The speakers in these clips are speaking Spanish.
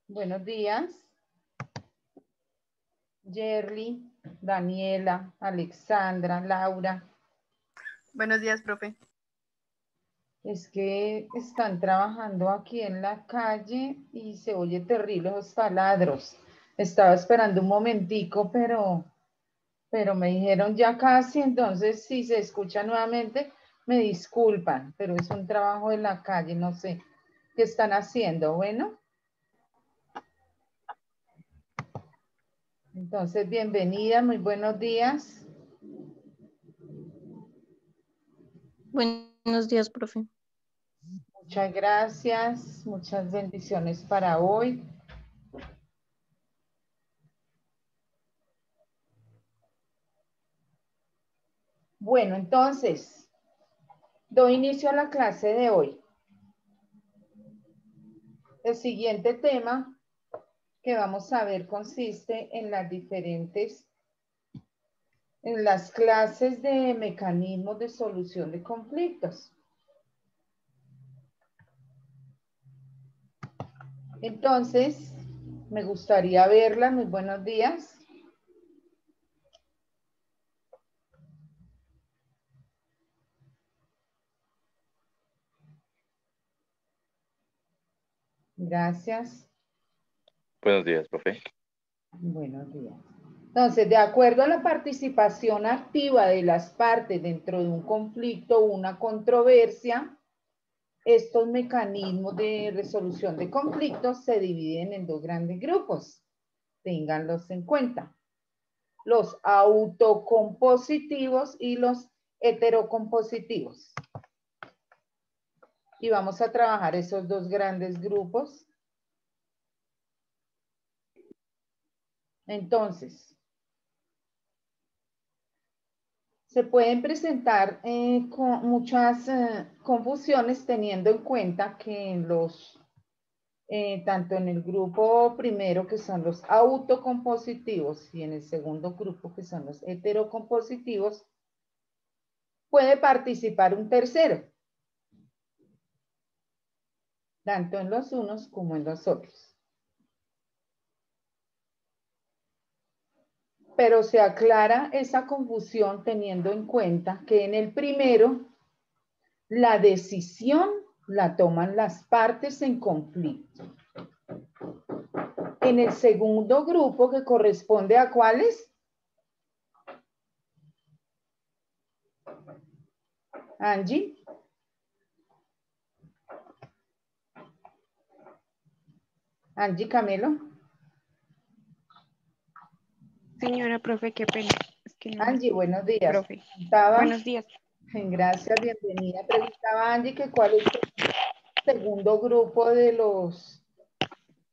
Buenos días. Yerly, Daniela, Alexandra, Laura. Buenos días, profe. Es que están trabajando aquí en la calle y se oye terrible los taladros. Estaba esperando un momentico, pero me dijeron ya casi, entonces si se escucha nuevamente, me disculpan, pero es un trabajo en la calle, no sé qué están haciendo. Bueno, entonces bienvenida, muy buenos días. Buenos días, profe. Muchas gracias, muchas bendiciones para hoy. Bueno, entonces, doy inicio a la clase de hoy. El siguiente tema que vamos a ver consiste en las clases de mecanismos de solución de conflictos. Entonces, me gustaría verla. Muy buenos días. Gracias. Buenos días, profe. Buenos días. Entonces, de acuerdo a la participación activa de las partes dentro de un conflicto o una controversia, estos mecanismos de resolución de conflictos se dividen en dos grandes grupos. Ténganlos en cuenta. Los autocompositivos y los heterocompositivos. Y vamos a trabajar esos dos grandes grupos. Entonces, se pueden presentar con muchas confusiones teniendo en cuenta que en tanto en el grupo primero que son los autocompositivos y en el segundo grupo que son los heterocompositivos, puede participar un tercero, tanto en los unos como en los otros. Pero se aclara esa confusión teniendo en cuenta que en el primero, la decisión la toman las partes en conflicto. En el segundo grupo, que corresponde a ¿cuáles? Angie. Angie Camelo. Señora profe, qué pena. Es que no Angie, buenos días. profe. Preguntaba, Buenos días. gracias, bienvenida. Preguntaba Angie que cuál es el segundo grupo de los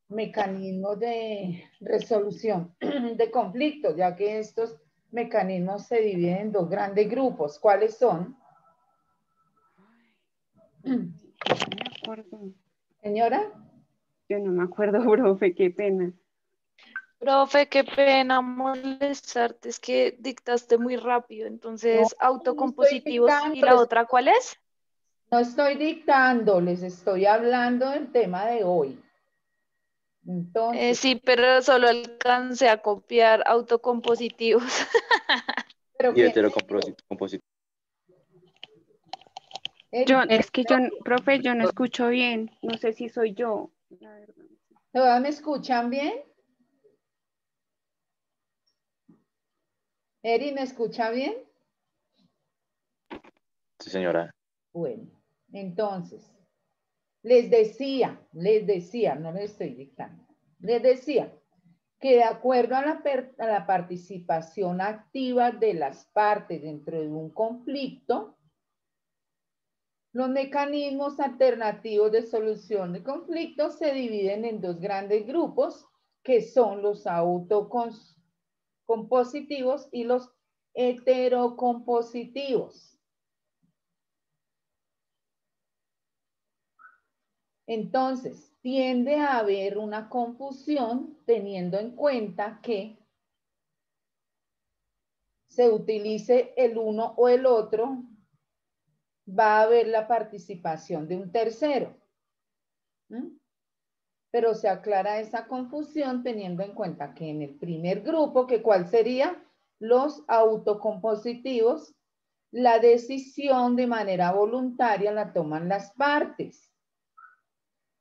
mecanismos de resolución de conflictos, ya que estos mecanismos se dividen en dos grandes grupos. ¿Cuáles son? No me acuerdo. Señora. Yo no me acuerdo, profe, qué pena. Profe, qué pena molestarte, es que dictaste muy rápido, No, entonces no estoy autocompositivos y dictando, la otra, ¿cuál es? no estoy dictando, les estoy hablando del tema de hoy. Entonces, Sí, pero solo alcancé a copiar autocompositivos. pero Y ¿quién? heterocompositivo. Es que yo, profe, yo no escucho bien. No sé si soy yo, la verdad. ¿Todas me escuchan bien? Eri, ¿me escucha bien? Sí, señora. Bueno, entonces, les decía, no les estoy dictando, les decía que de acuerdo a la participación activa de las partes dentro de un conflicto, los mecanismos alternativos de solución de conflictos se dividen en dos grandes grupos, que son los autocompositivos y los heterocompositivos. Entonces, tiende a haber una confusión teniendo en cuenta que se utilice el uno o el otro, va a haber la participación de un tercero. ¿Mm? pero se aclara esa confusión teniendo en cuenta que en el primer grupo, que ¿cuál sería? Los autocompositivos, la decisión de manera voluntaria la toman las partes.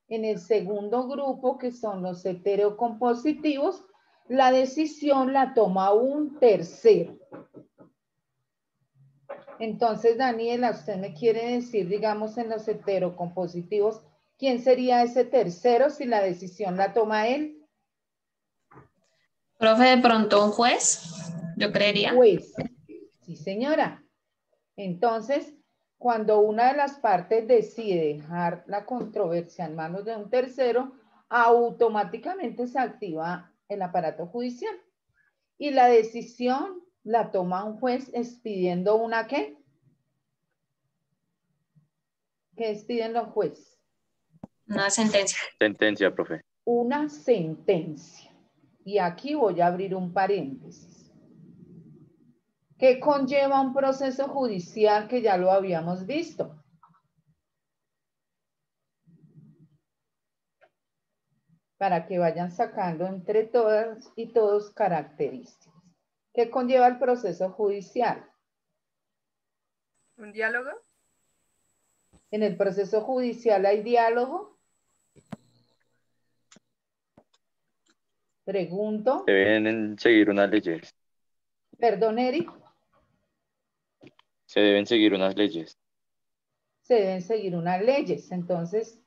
En el segundo grupo, que son los heterocompositivos, la decisión la toma un tercero. Entonces, Daniela, usted me quiere decir, digamos, en los heterocompositivos, ¿quién sería ese tercero si la decisión la toma él? Profe, de pronto un juez, yo creería. Juez. Sí, señora. Entonces, cuando una de las partes decide dejar la controversia en manos de un tercero, automáticamente se activa el aparato judicial. Y la decisión la toma un juez expidiendo una ¿qué? ¿Qué expiden los jueces? Una sentencia. Sentencia, profe. Una sentencia. Y aquí voy a abrir un paréntesis. ¿Qué conlleva un proceso judicial que ya lo habíamos visto? Para que vayan sacando entre todas y todos características. ¿Qué conlleva el proceso judicial? ¿Un diálogo? En el proceso judicial hay diálogo. Pregunto. Deben seguir unas leyes. Perdón, Eric. Se deben seguir unas leyes. Se deben seguir unas leyes. Entonces,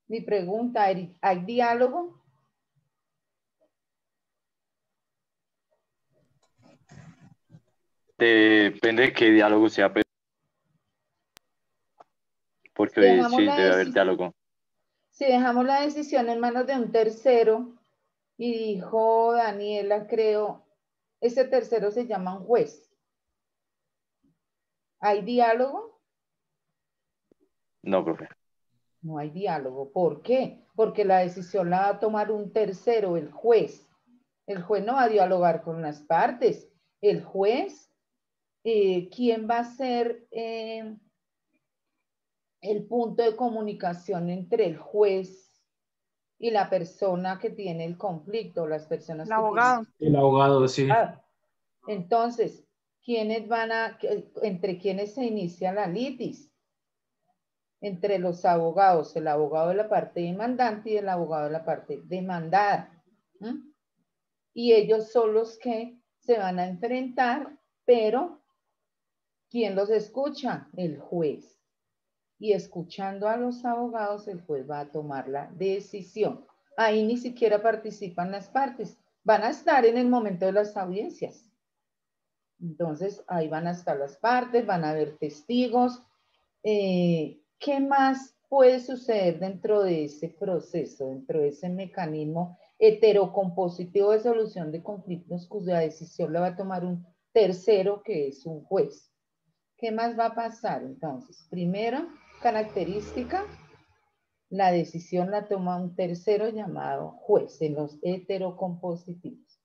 mi pregunta, Eric, ¿hay diálogo? Depende de qué diálogo sea, pues, porque Dejamos sí la debe haber decisión. diálogo. Si dejamos la decisión en manos de un tercero, y dijo Daniela, creo, ese tercero se llama un juez. ¿Hay diálogo? No, profe. No hay diálogo. ¿Por qué? Porque la decisión la va a tomar un tercero, el juez. El juez no va a dialogar con las partes. El juez, ¿quién va a ser el punto de comunicación entre el juez y la persona que tiene el conflicto, las personas El que abogado. El abogado, sí. Entonces, entre quiénes se inicia la litis? Entre los abogados, el abogado de la parte demandante y el abogado de la parte demandada. ¿Mm? Y ellos son los que se van a enfrentar, pero ¿quién los escucha? El juez. Y escuchando a los abogados, el juez va a tomar la decisión. Ahí ni siquiera participan las partes. Van a estar en el momento de las audiencias. Entonces, ahí van a estar las partes, van a haber testigos. ¿Qué más puede suceder dentro de ese proceso, dentro de ese mecanismo heterocompositivo de solución de conflictos cuya decisión la va a tomar un tercero que es un juez? ¿Qué más va a pasar entonces? Primero, característica, la decisión la toma un tercero llamado juez en los heterocompositivos.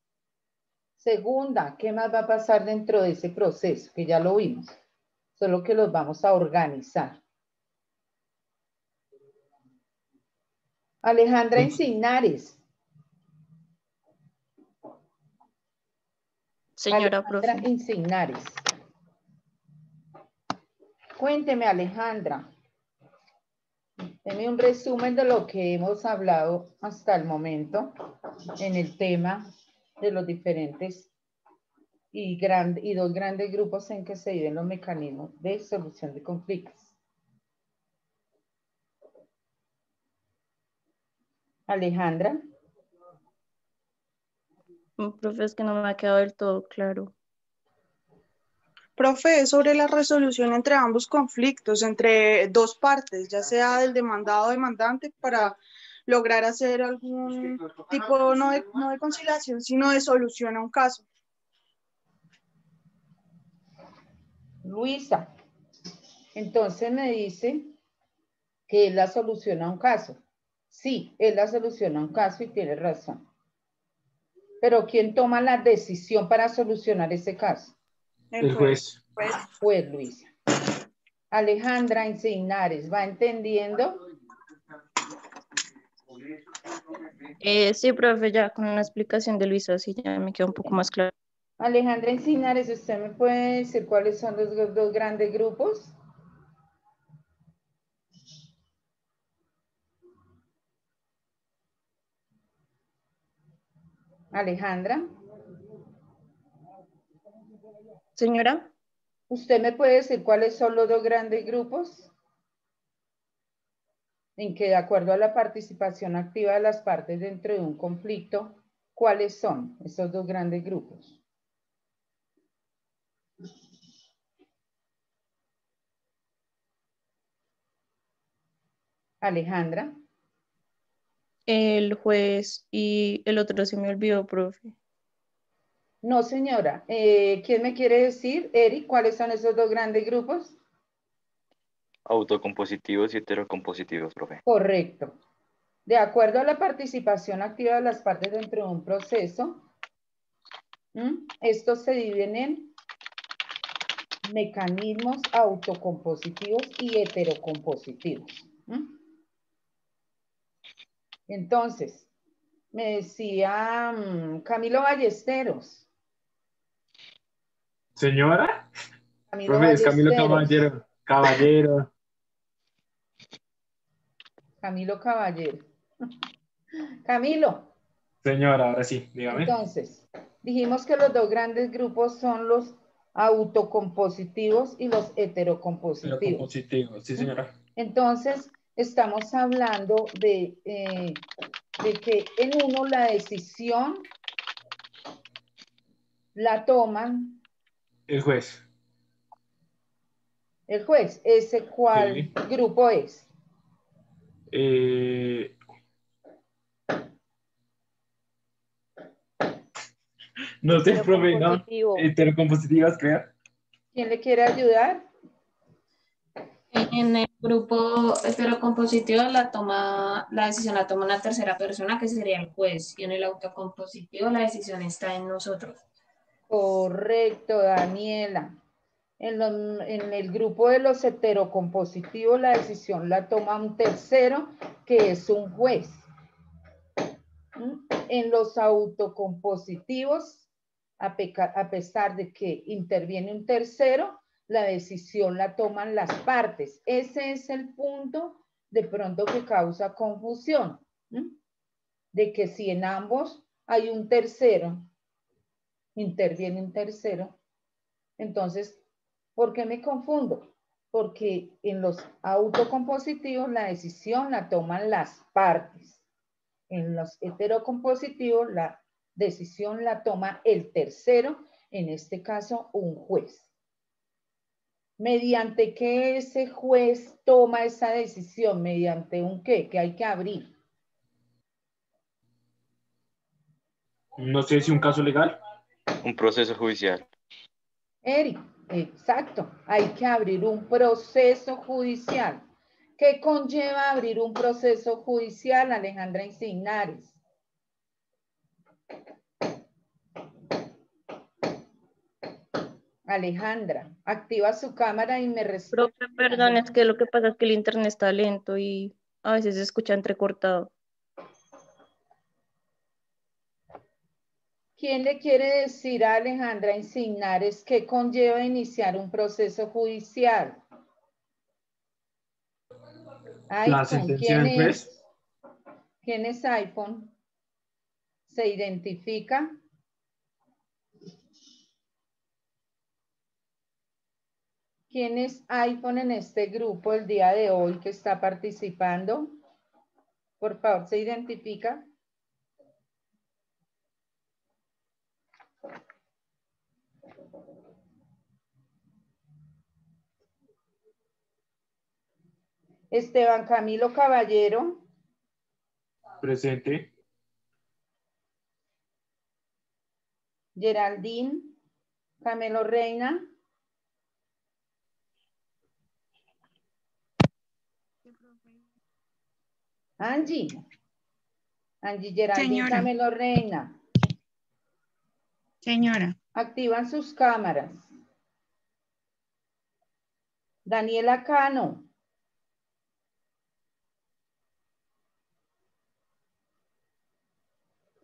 Segunda, ¿qué más va a pasar dentro de ese proceso? Que ya lo vimos, solo que los vamos a organizar. Alejandra Insignares. Señora Alejandra profe. Insignares. Cuénteme, Alejandra. Deme un resumen de lo que hemos hablado hasta el momento en el tema de los diferentes y dos grandes grupos en que se viven los mecanismos de solución de conflictos. Alejandra. Profe, es que no me ha quedado del todo claro. Profe, es sobre la resolución entre ambos conflictos, entre dos partes, ya sea del demandado o demandante, para lograr hacer algún tipo, no de conciliación, sino de solución a un caso. Luisa, entonces me dice que es la solución a un caso. Sí, es la solución a un caso y tiene razón. Pero ¿quién toma la decisión para solucionar ese caso? El juez. Pues Luisa. Alejandra Insignares, ¿va entendiendo? Sí, profe, ya con una explicación de Luisa, sí, ya me queda un poco más claro. Alejandra Encinares, ¿usted me puede decir cuáles son los dos grandes grupos? Alejandra, Señora, ¿usted me puede decir cuáles son los dos grandes grupos? En que de acuerdo a la participación activa de las partes dentro de un conflicto, ¿cuáles son esos dos grandes grupos? Alejandra. el juez y el otro se me olvidó, profe. No, señora. ¿Quién me quiere decir, Eric, cuáles son esos dos grandes grupos? Autocompositivos y heterocompositivos, profe. Correcto. De acuerdo a la participación activa de las partes dentro de un proceso, estos se dividen en mecanismos autocompositivos y heterocompositivos. Entonces, me decía Camilo Ballesteros. Señora, Camilo profe, es Camilo Ballesteros. Caballero. Camilo Caballero. Camilo. Señora, ahora sí, dígame. Entonces, dijimos que los dos grandes grupos son los autocompositivos y los heterocompositivos. Heterocompositivos, sí, señora. Entonces, estamos hablando de que en uno la decisión la toman El juez. el juez. ¿Ese cuál Sí. grupo es? No sé, profe, no. Heterocompositivas, creo. ¿Quién le quiere ayudar? En el grupo heterocompositivo la decisión la toma una tercera persona, que sería el juez, y en el autocompositivo la decisión está en nosotros. Correcto, Daniela. En el grupo de los heterocompositivos la decisión la toma un tercero, que es un juez. En los autocompositivos, a pesar de que interviene un tercero, la decisión la toman las partes. Ese es el punto de pronto que causa confusión, de que si en ambos hay un tercero, interviene un tercero, entonces, ¿por qué me confundo? Porque en los autocompositivos la decisión la toman las partes. En los heterocompositivos la decisión la toma el tercero, en este caso un juez. ¿Mediante qué ese juez toma esa decisión? ¿Mediante un qué? ¿Qué hay que abrir? No sé si un caso legal. Un proceso judicial. Eric, exacto. Hay que abrir un proceso judicial. ¿Qué conlleva abrir un proceso judicial, Alejandra Encinares? Alejandra, activa su cámara y me responde. Profe, perdón, es que lo que pasa es que el internet está lento y a veces se escucha entrecortado. ¿Quién le quiere decir a Alejandra Encinares qué conlleva iniciar un proceso judicial? La sentencia ¿Quién del juez. es? ¿Quién es iPhone? ¿Se identifica? ¿Quién es iPhone en este grupo el día de hoy que está participando? Por favor, ¿se identifica? Esteban Camilo Caballero. Presente. Geraldine Camelo Reina. Angie Geraldine Señora. Camelo Reina. Señora. Activan sus cámaras. Daniela Cano.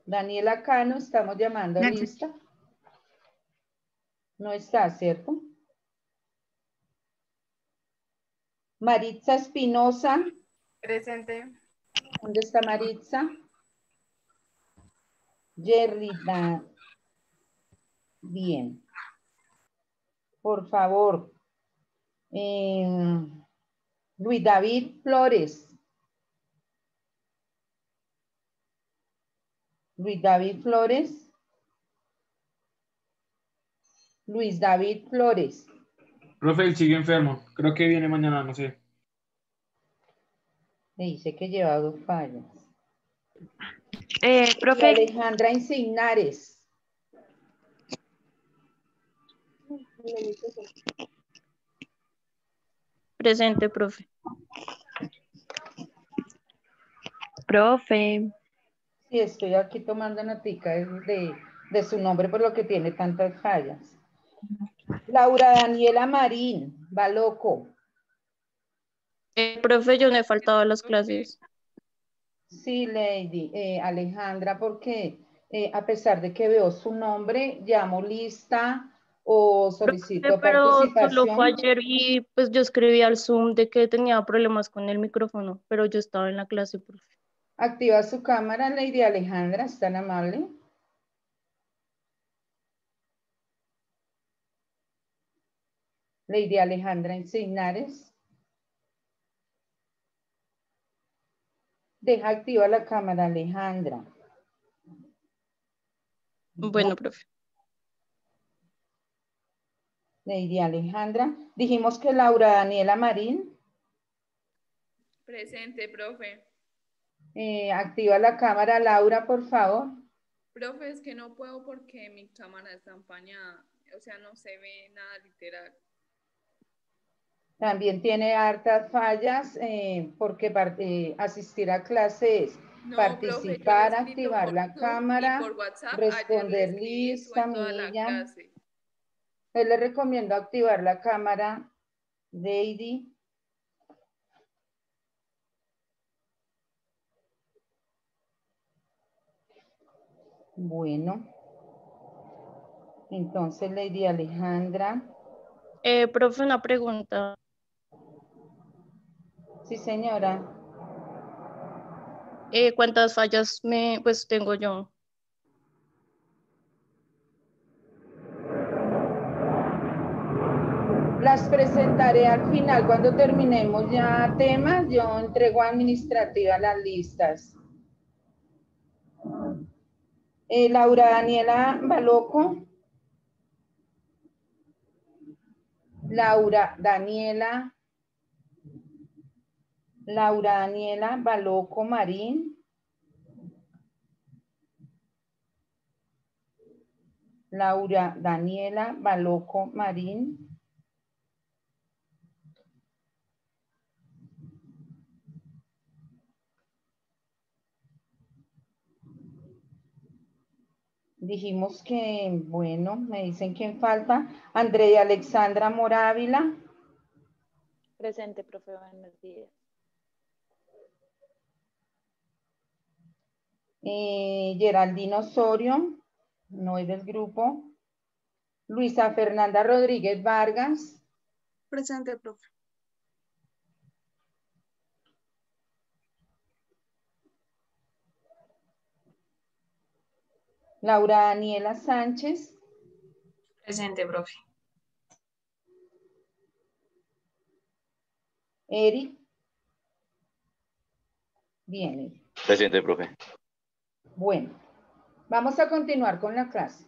Daniela Cano, estamos llamando lista. No está, ¿cierto? Maritza Espinosa. Presente. ¿Dónde está Maritza? Yerrita. Bien. Por favor. Luis David Flores. Luis David Flores. Luis David Flores. Profe, él sigue enfermo. Creo que viene mañana, no sé. Me dice que lleva 2 fallas. Profe, Alejandra Insignares. Presente, profe. profe, Sí, estoy aquí tomando notica de su nombre por lo que tiene tantas fallas. Laura Daniela Marín, Baloco. Profe, yo no he faltado a las clases. Sí, Lady. Alejandra, porque a pesar de que veo su nombre, llamo lista o solicito Pero solo fue participación. ayer y pues yo escribí al Zoom de que tenía problemas con el micrófono, pero yo estaba en la clase, profe. Activa su cámara, Lady Alejandra, ¿es tan amable? Lady Alejandra Insignares. Deja activa la cámara, Alejandra. Bueno, profe. Lady Alejandra. Dijimos que Laura Daniela Marín. Presente, profe. Activa la cámara, Laura, por favor. Profe, es que no puedo porque mi cámara está empañada. O sea, no se ve nada literal. También tiene hartas fallas porque asistir a clases, No, participar, profe, yo le he escrito activar por la Zoom cámara, y por WhatsApp. Ayer le responder escribí eso lista, en toda la Milla. clase. Yo le recomiendo activar la cámara, Lady. Bueno. Entonces, Lady Alejandra. Profe, una pregunta. Sí, señora. ¿Cuántas fallas pues tengo yo? Las presentaré al final cuando terminemos ya temas. Yo entrego a administrativa las listas. Laura Daniela Baloco. Laura Daniela Baloco Marín. Laura Daniela Baloco Marín. Dijimos que, bueno, me dicen quién falta. Andrea Alexandra Morávila. Presente, profe, buenos días. Geraldino Osorio, no es del grupo. Luisa Fernanda Rodríguez Vargas. Presente, profe. Laura Daniela Sánchez. Presente, profe. Eric. Bien, Eric. Presente, profe. Bueno, vamos a continuar con la clase.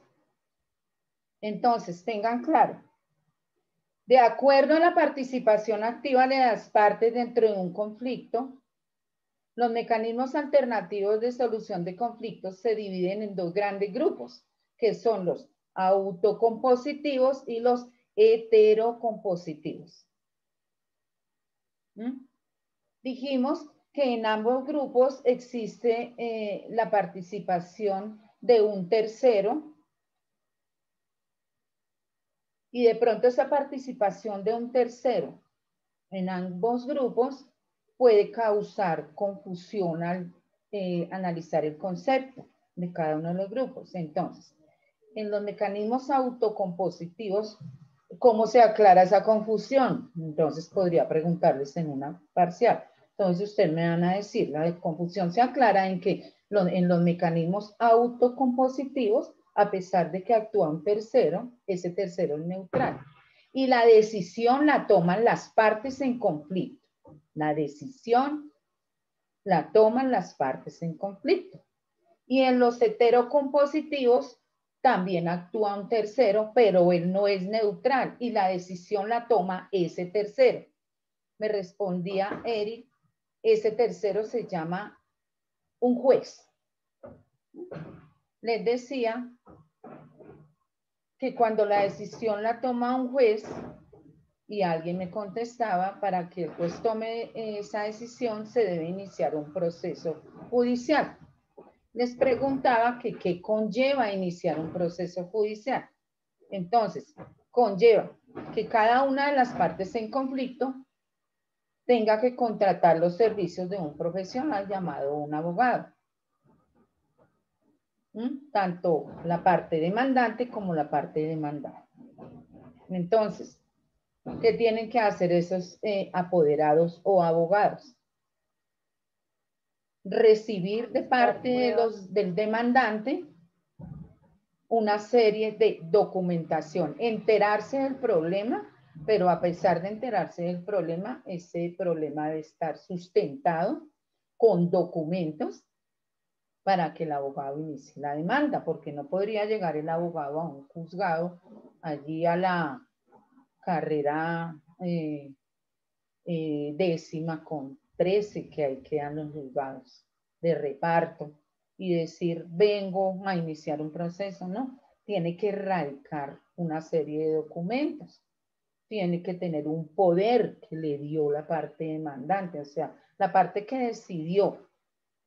Entonces, tengan claro, de acuerdo a la participación activa de las partes dentro de un conflicto, los mecanismos alternativos de solución de conflictos se dividen en 2 grandes grupos, que son los autocompositivos y los heterocompositivos. Dijimos que en ambos grupos existe la participación de un tercero y de pronto esa participación de un tercero en ambos grupos puede causar confusión al analizar el concepto. de cada uno de los grupos. Entonces, en los mecanismos autocompositivos, ¿cómo se aclara esa confusión? Entonces, podría preguntarles en una parcial. Entonces, ustedes me van a decir, la confusión se aclara en que en los mecanismos autocompositivos, a pesar de que actúa un tercero, ese tercero es neutral. Y la decisión la toman las partes en conflicto. La decisión la toman las partes en conflicto. Y en los heterocompositivos también actúa un tercero, pero él no es neutral y la decisión la toma ese tercero. Me respondía Eric, ese tercero se llama un juez. Les decía que cuando la decisión la toma un juez y alguien me contestaba, para que el juez tome esa decisión se debe iniciar un proceso judicial. Les preguntaba que qué conlleva iniciar un proceso judicial. Entonces, conlleva que cada una de las partes en conflicto tenga que contratar los servicios de un profesional llamado un abogado. Tanto la parte demandante como la parte demandada. Entonces, ¿qué tienen que hacer esos apoderados o abogados? Recibir de parte del demandante una serie de documentación, enterarse del problema, pero a pesar de enterarse del problema, ese problema debe estar sustentado con documentos para que el abogado inicie la demanda, porque no podría llegar el abogado a un juzgado, allí a la carrera décima con 13 que ahí quedan los juzgados de reparto y decir, vengo a iniciar un proceso, no, tiene que erradicar una serie de documentos, tiene que tener un poder que le dio la parte demandante, o sea, la parte que decidió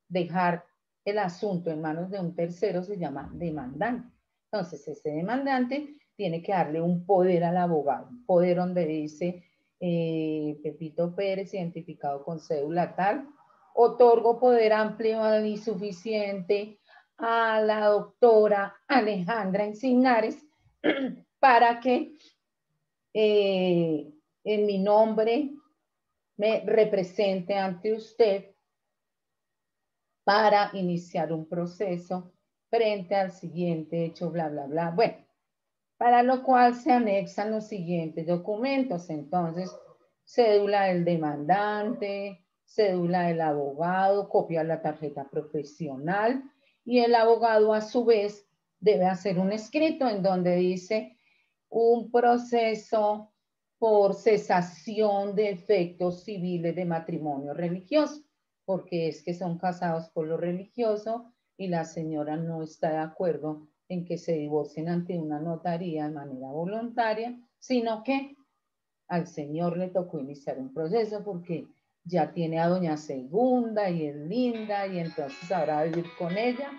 dejar el asunto en manos de un tercero se llama demandante. Entonces, ese demandante tiene que darle un poder al abogado, un poder donde dice Pepito Pérez, identificado con cédula tal, otorgo poder amplio y suficiente a la doctora Alejandra Encinares para que en mi nombre me represente ante usted para iniciar un proceso frente al siguiente hecho, bla, bla, bla. Bueno, para lo cual se anexan los siguientes documentos. Entonces, cédula del demandante, cédula del abogado, copia de la tarjeta profesional y el abogado a su vez debe hacer un escrito en donde dice un proceso por cesación de efectos civiles de matrimonio religioso, porque es que son casados por lo religioso y la señora no está de acuerdo en que se divorcien ante una notaría de manera voluntaria, sino que al señor le tocó iniciar un proceso porque ya tiene a doña Segunda y es linda y entonces ahora va a vivir con ella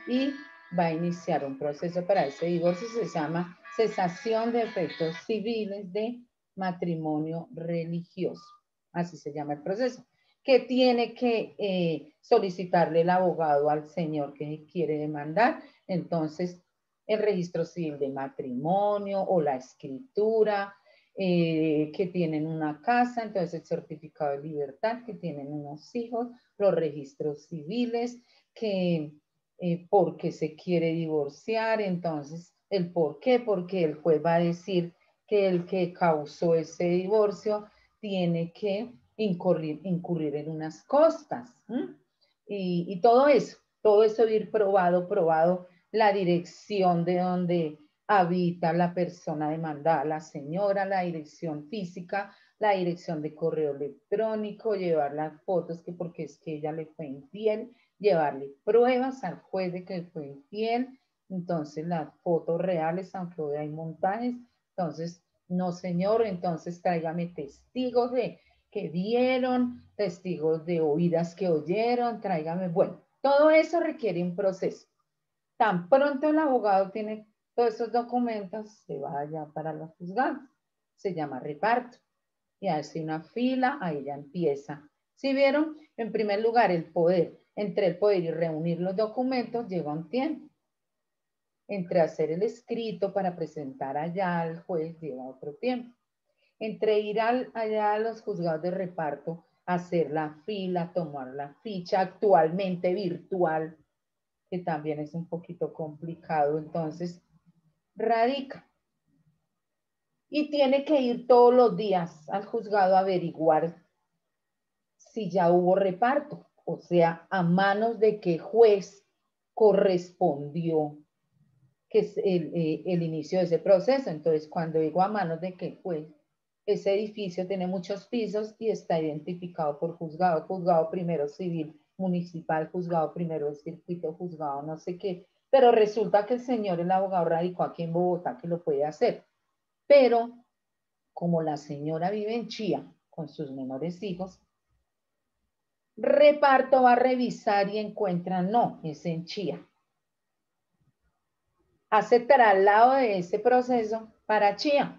y va a iniciar un proceso para ese divorcio. Se llama cesación de efectos civiles de matrimonio religioso. Así se llama el proceso. Que tiene que solicitarle el abogado al señor que quiere demandar. Entonces, el registro civil de matrimonio o la escritura, que tienen una casa, entonces el certificado de libertad, que tienen unos hijos, los registros civiles, que porque se quiere divorciar, entonces el por qué, porque el juez va a decir que el que causó ese divorcio tiene que incurrir en unas costas. Y todo eso ir probado la dirección de donde habita la persona demandada, la señora, la dirección física, la dirección de correo electrónico, llevar las fotos, que porque es que ella le fue infiel, llevarle pruebas al juez de que fue infiel, entonces las fotos reales, aunque hoy hay montajes, entonces, no señor, entonces tráigame testigos de que vieron, testigos de oídas que oyeron, tráigame, bueno, todo eso requiere un proceso. Tan pronto el abogado tiene todos esos documentos, se va allá para los juzgados, se llama reparto, y hace una fila, ahí ya empieza. ¿Sí vieron? En primer lugar, el poder. Entre el poder y reunir los documentos lleva un tiempo. Entre hacer el escrito para presentar allá al juez lleva otro tiempo. Entre ir allá a los juzgados de reparto, hacer la fila, tomar la ficha, actualmente virtual, que también es un poquito complicado, entonces radica. Y tiene que ir todos los días al juzgado a averiguar si ya hubo reparto, o sea, a manos de qué juez correspondió que es el inicio de ese proceso. Entonces, cuando digo a manos de qué juez, ese edificio tiene muchos pisos y está identificado por juzgado, juzgado primero civil, municipal, juzgado primero de circuito, juzgado no sé qué, pero resulta que el señor, el abogado radicó aquí en Bogotá, que lo puede hacer, pero como la señora vive en Chía con sus menores hijos, reparto va a revisar y encuentra, no, es en Chía. Hace traslado de ese proceso para Chía.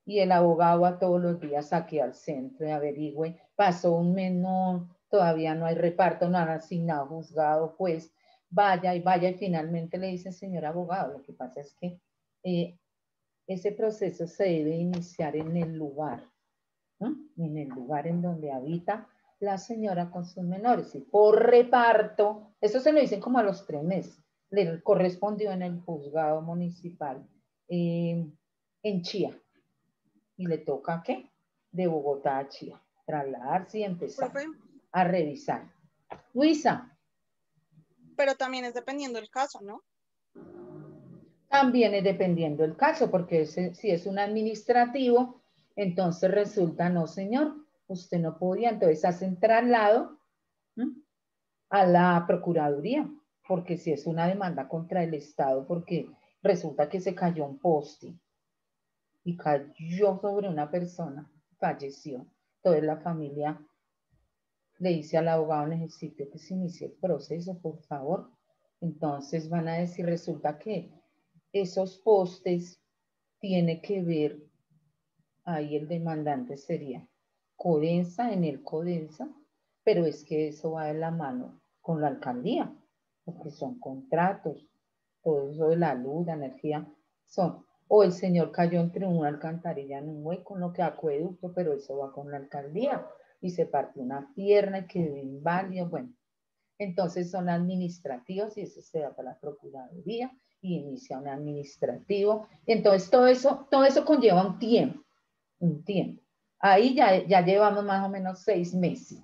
Y el abogado va todos los días aquí al centro y averigüe, pasó un mes, no, todavía no hay reparto, no han asignado juzgado, pues vaya y finalmente le dice, señor abogado, lo que pasa es que ese proceso se debe iniciar en el lugar, ¿no? En el lugar en donde habita la señora con sus menores, y por reparto, eso se lo dicen como a los 3 meses, le correspondió en el juzgado municipal en Chía. Y le toca, ¿qué? De Bogotá a Chía. Trasladarse y empezar a revisar. Luisa. Pero también es dependiendo del caso, ¿no? También es dependiendo del caso, porque si es un administrativo, entonces resulta, no señor, usted no podía, entonces hacen traslado a la Procuraduría, porque si es una demanda contra el Estado, porque resulta que se cayó un poste y cayó sobre una persona, falleció. Entonces la familia le dice al abogado, necesito que se inicie el proceso, por favor. Entonces van a decir, resulta que esos postes tiene que ver, ahí el demandante sería Codensa, en el Codensa, pero es que eso va de la mano con la alcaldía, porque son contratos, todo eso de la luz, la energía, son. O el señor cayó entre una alcantarilla en un hueco, no que acueducto, pero eso va con la alcaldía y se partió una pierna y quedó inválido. Bueno, entonces son administrativos y eso se da para la Procuraduría y inicia un administrativo. Entonces todo eso conlleva un tiempo. Ahí ya llevamos más o menos 6 meses.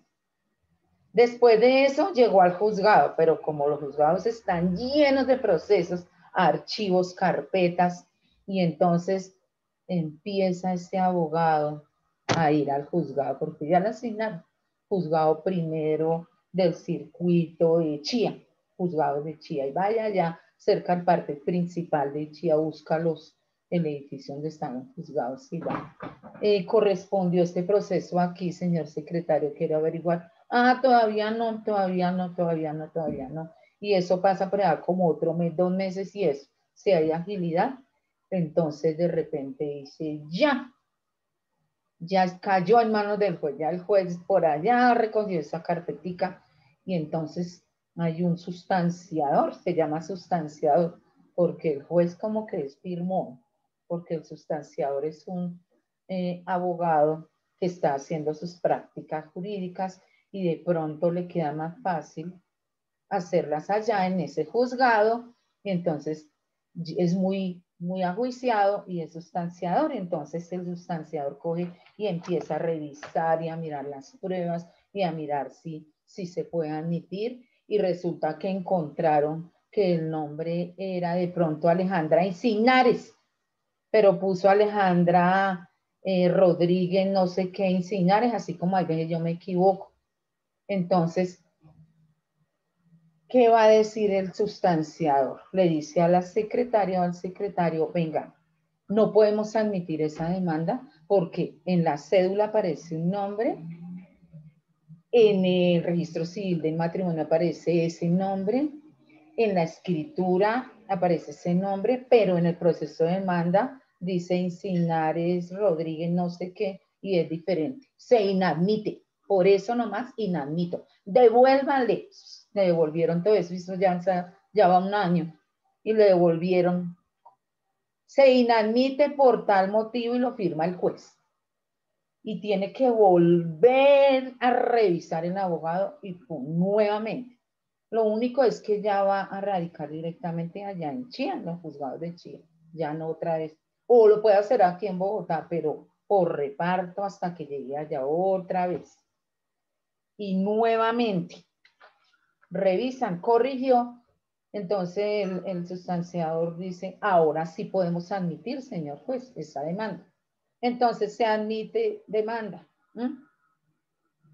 Después de eso llegó al juzgado, pero como los juzgados están llenos de procesos, archivos, carpetas, y entonces empieza este abogado a ir al juzgado, porque ya le asignaron juzgado primero del circuito de Chía, juzgado de Chía, y vaya allá cerca al parque principal de Chía, busca el edificio donde están los juzgados y va. Correspondió este proceso aquí, señor secretario, quiero averiguar. Ah, todavía no. Y eso pasa por allá como otro mes, 2 meses y eso, si hay agilidad, entonces de repente dice, ya cayó en manos del juez, ya el juez por allá recogió esa carpetica y entonces hay un sustanciador, se llama sustanciador, porque el juez como que firmó, porque el sustanciador es un abogado que está haciendo sus prácticas jurídicas y de pronto le queda más fácil hacerlas allá en ese juzgado y entonces es muy ajuiciado y es sustanciador. Entonces el sustanciador coge y empieza a revisar y a mirar las pruebas y a mirar si se puede admitir y resulta que encontraron que el nombre era de pronto Alejandra Encinares, pero puso Alejandra Rodríguez no sé qué Encinares, así como hay veces yo me equivoco. Entonces, ¿qué va a decir el sustanciador? Le dice a la secretaria o al secretario, venga, no podemos admitir esa demanda porque en la cédula aparece un nombre, en el registro civil del matrimonio aparece ese nombre, en la escritura aparece ese nombre, pero en el proceso de demanda dice Encinares Rodríguez no sé qué y es diferente. Se inadmite Por eso nomás inadmito. Devuélvanle. Le devolvieron todo eso. Eso ya va un año. Y le devolvieron. Se inadmite por tal motivo y lo firma el juez. Y tiene que volver a revisar el abogado y nuevamente. Lo único es que ya va a radicar directamente allá en Chía, en los juzgados de Chía. Ya no otra vez. O lo puede hacer aquí en Bogotá, pero por reparto hasta que llegue allá otra vez. Y nuevamente revisan, corrigió. Entonces el sustanciador dice, ahora sí podemos admitir, señor juez, esa demanda. Entonces se admite demanda.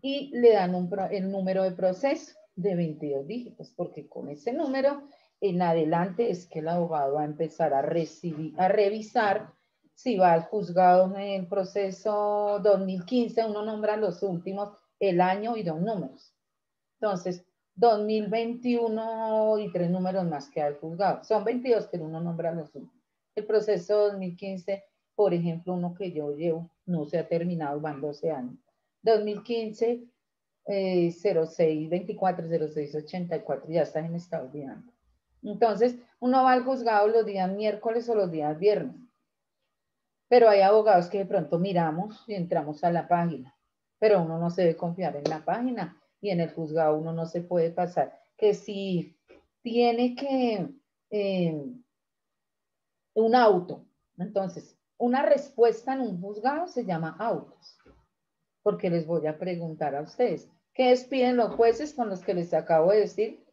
Y le dan el número de proceso de 22 dígitos, porque con ese número en adelante es que el abogado va a empezar a revisar si va al juzgado en el proceso 2015, uno nombra los últimos, el año y 2 números. Entonces, 2021 y 3 números más que al juzgado. Son 22, pero uno nombra los últimos. El proceso 2015, por ejemplo, uno que yo llevo, no se ha terminado, van 12 años. 2015, 06, 24, 06, 84, ya está, me está olvidando. Entonces, uno va al juzgado los días miércoles o los días viernes. Pero hay abogados que de pronto miramos y entramos a la página, pero uno no se debe confiar en la página y en el juzgado uno no se puede pasar. Que si tiene que un auto, entonces, una respuesta en un juzgado se llama autos. Porque les voy a preguntar a ustedes, ¿qué piden los jueces con los que les acabo de decir?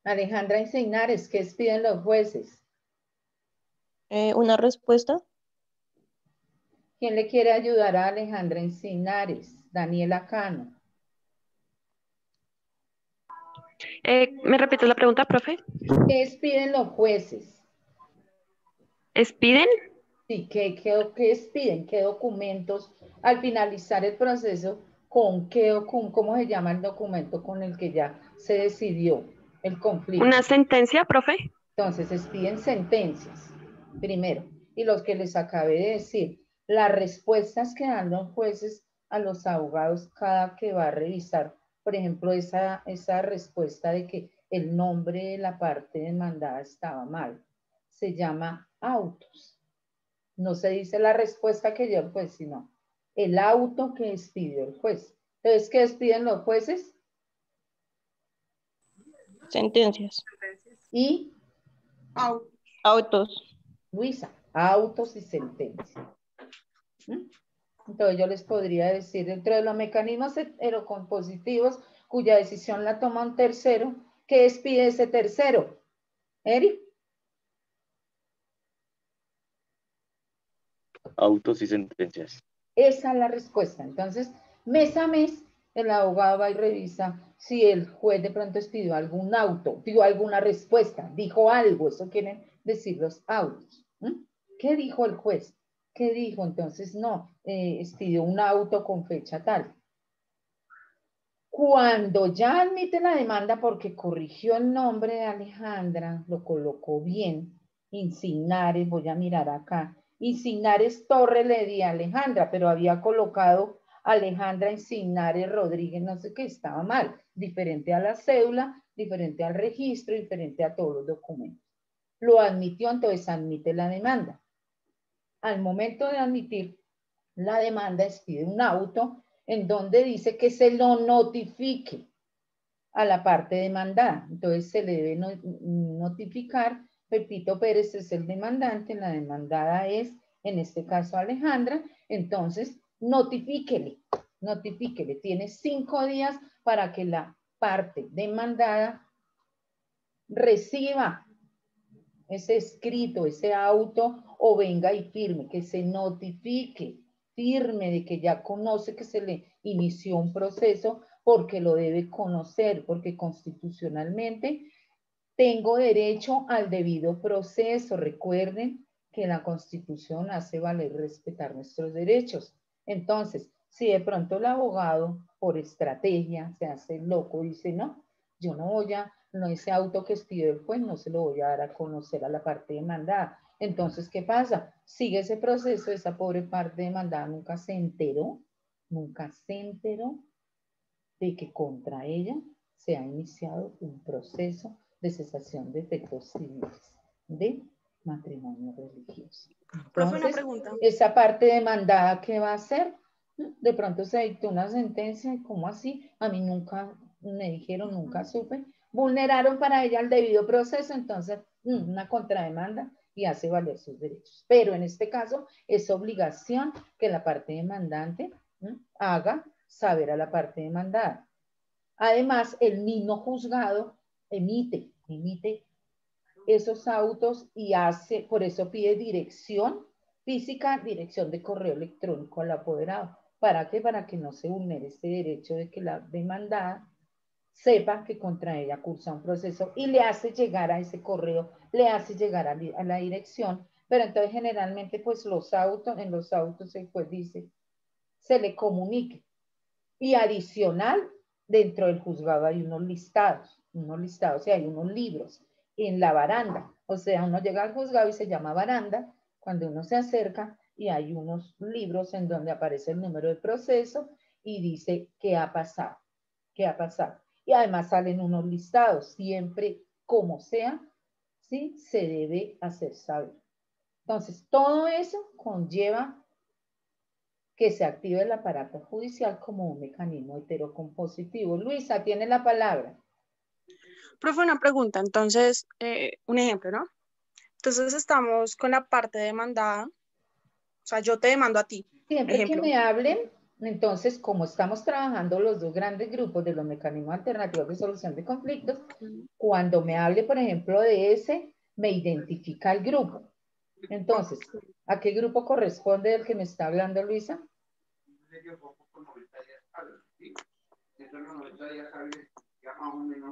Alejandra Encinares, ¿qué piden los jueces? ¿Una respuesta? ¿Quién le quiere ayudar a Alejandra Encinares? Daniela Cano. ¿Me repites la pregunta, profe? ¿Qué piden los jueces? ¿Piden? Sí, ¿qué piden? ¿Qué documentos al finalizar el proceso? ¿Cómo se llama el documento con el que ya se decidió el conflicto? ¿Una sentencia, profe? Entonces, piden sentencias, primero. Y los que les acabé de decir, las respuestas que dan los jueces a los abogados cada que va a revisar, por ejemplo, esa respuesta de que el nombre de la parte demandada estaba mal, se llama autos. No se dice la respuesta que dio el juez, sino el auto que expidió el juez. Entonces, ¿qué expiden los jueces? Sentencias. Y autos. Luisa, autos y sentencias. Entonces yo les podría decir, dentro de los mecanismos heterocompositivos cuya decisión la toma un tercero, ¿qué expide ese tercero? ¿Eric? Autos y sentencias. Esa es la respuesta. Entonces, mes a mes, el abogado va y revisa si el juez de pronto expidió algún auto, dio alguna respuesta, dijo algo, eso quieren decir los autos. ¿Qué dijo el juez? ¿Qué dijo? Entonces, no, expidió un auto con fecha tal. Cuando ya admite la demanda porque corrigió el nombre de Alejandra, lo colocó bien, Encinares, voy a mirar acá, Encinares Torres le di a Alejandra, pero había colocado Alejandra Encinares Rodríguez, no sé qué, estaba mal, diferente a la cédula, diferente al registro, diferente a todos los documentos. Lo admitió, entonces admite la demanda. Al momento de admitir la demanda, expide un auto en donde dice que se lo notifique a la parte demandada. Entonces se le debe notificar, Pepito Pérez es el demandante, la demandada es, en este caso, Alejandra, entonces notifíquele, tiene 5 días para que la parte demandada reciba ese escrito, ese auto, o venga y firme, que se notifique, firme de que ya conoce que se le inició un proceso, porque lo debe conocer, porque constitucionalmente tengo derecho al debido proceso. Recuerden que la Constitución hace valer respetar nuestros derechos. Entonces, si de pronto el abogado, por estrategia, se hace loco, dice, no, yo no voy a, no, ese auto que expidió el juez no se lo voy a dar a conocer a la parte demandada. Entonces, ¿qué pasa? Sigue ese proceso, esa pobre parte demandada nunca se enteró nunca se enteró de que contra ella se ha iniciado un proceso de cesación de efectos civiles de matrimonio religioso. Profe, una Entonces, pregunta. esa parte demandada, ¿qué va a hacer? De pronto se dictó una sentencia, y ¿cómo así? A mí nunca me dijeron, nunca supe. Vulneraron para ella el debido proceso, entonces una contrademanda y hace valer sus derechos. Pero en este caso es obligación que la parte demandante haga saber a la parte demandada. Además, el mismo juzgado emite esos autos y hace, por eso pide dirección física, dirección de correo electrónico al apoderado. ¿Para qué? Para que no se vulnere este derecho de que la demandada sepa que contra ella cursa un proceso y le hace llegar a ese correo, le hace llegar a la dirección, pero entonces generalmente pues en los autos el juez dice, se le comunique. Y adicional, dentro del juzgado hay unos listados, y hay unos libros en la baranda. O sea, uno llega al juzgado y se llama baranda cuando uno se acerca y hay unos libros en donde aparece el número de proceso y dice qué ha pasado, qué ha pasado. Y además salen unos listados, siempre como sea, ¿sí? Se debe hacer saber. Entonces, todo eso conlleva que se active el aparato judicial como un mecanismo heterocompositivo. Luisa, tiene la palabra. Profe, una pregunta. Entonces, un ejemplo, ¿no? Entonces estamos con la parte demandada. O sea, yo te demando a ti. Siempre Ejemplo. que me hablen, entonces, como estamos trabajando los dos grandes grupos de los mecanismos alternativos de solución de conflictos, cuando me hable, por ejemplo, de ese, me identifica el grupo. Entonces, ¿a qué grupo corresponde el que me está hablando, Luisa?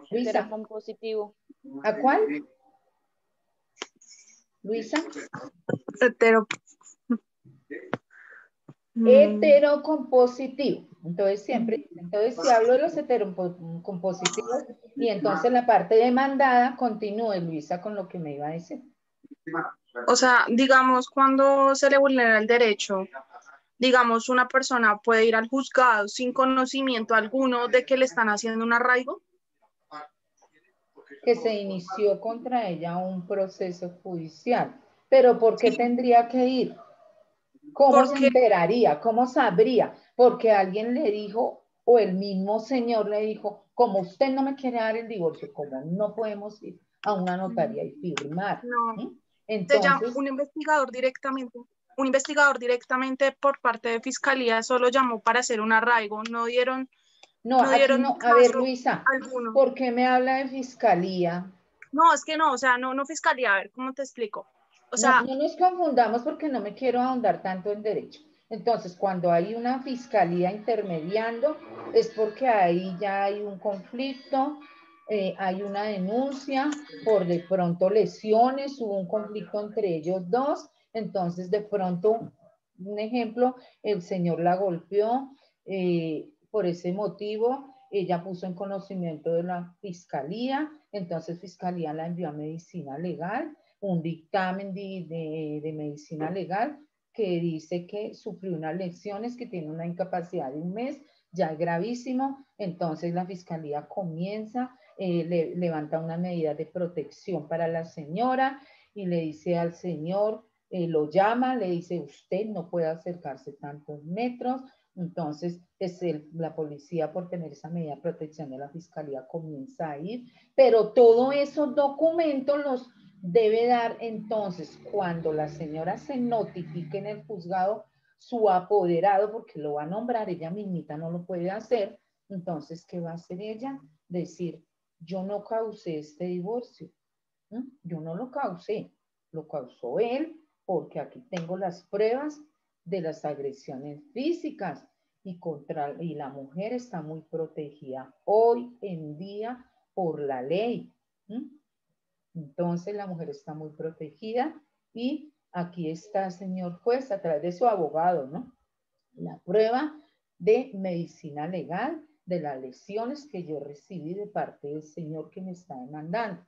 Luisa. Heterocompositivo. ¿A cuál? Luisa. Heterocompositivo. Entonces, siempre, si hablo de los heterocompositivos y entonces la parte demandada, continúe, Luisa, con lo que me iba a decir. O sea, digamos, cuando se le vulnera el derecho, digamos, una persona puede ir al juzgado sin conocimiento alguno de que le están haciendo un arraigo. Que se inició contra ella un proceso judicial. Pero ¿por qué tendría que ir? ¿Cómo se enteraría? ¿Cómo sabría? Porque alguien le dijo, o el mismo señor le dijo, como usted no me quiere dar el divorcio, como no podemos ir a una notaría y firmar. No. Entonces, se llama un investigador directamente por parte de Fiscalía solo llamó para hacer un arraigo, no dieron a ver, Luisa, alguno. ¿Por qué me habla de Fiscalía? No, es que no, o sea, no Fiscalía, a ver, ¿cómo te explico? O sea, no nos confundamos porque no me quiero ahondar tanto en derecho. Entonces, cuando hay una fiscalía intermediando, es porque ahí ya hay un conflicto, hay una denuncia por de pronto lesiones, hubo un conflicto entre ellos dos, entonces de pronto, un ejemplo, el señor la golpeó, por ese motivo, ella puso en conocimiento de la fiscalía, entonces fiscalía la envió a medicina legal, un dictamen de medicina legal que dice que sufrió unas lesiones, que tiene una incapacidad de 1 mes, ya es gravísimo, entonces la fiscalía comienza, levanta una medida de protección para la señora y le dice al señor, lo llama, le dice usted no puede acercarse tantos metros, entonces la policía por tener esa medida de protección de la fiscalía comienza a ir, pero todos esos documentos los debe dar entonces cuando la señora se notifique en el juzgado su apoderado, porque lo va a nombrar, ella mismita no lo puede hacer, entonces, ¿qué va a hacer ella? Decir, yo no causé este divorcio, yo no lo causé, lo causó él, porque aquí tengo las pruebas de las agresiones físicas y la mujer está muy protegida hoy en día por la ley. Entonces la mujer está muy protegida y aquí está, señor juez, a través de su abogado, ¿no? La prueba de medicina legal de las lesiones que yo recibí de parte del señor que me está demandando.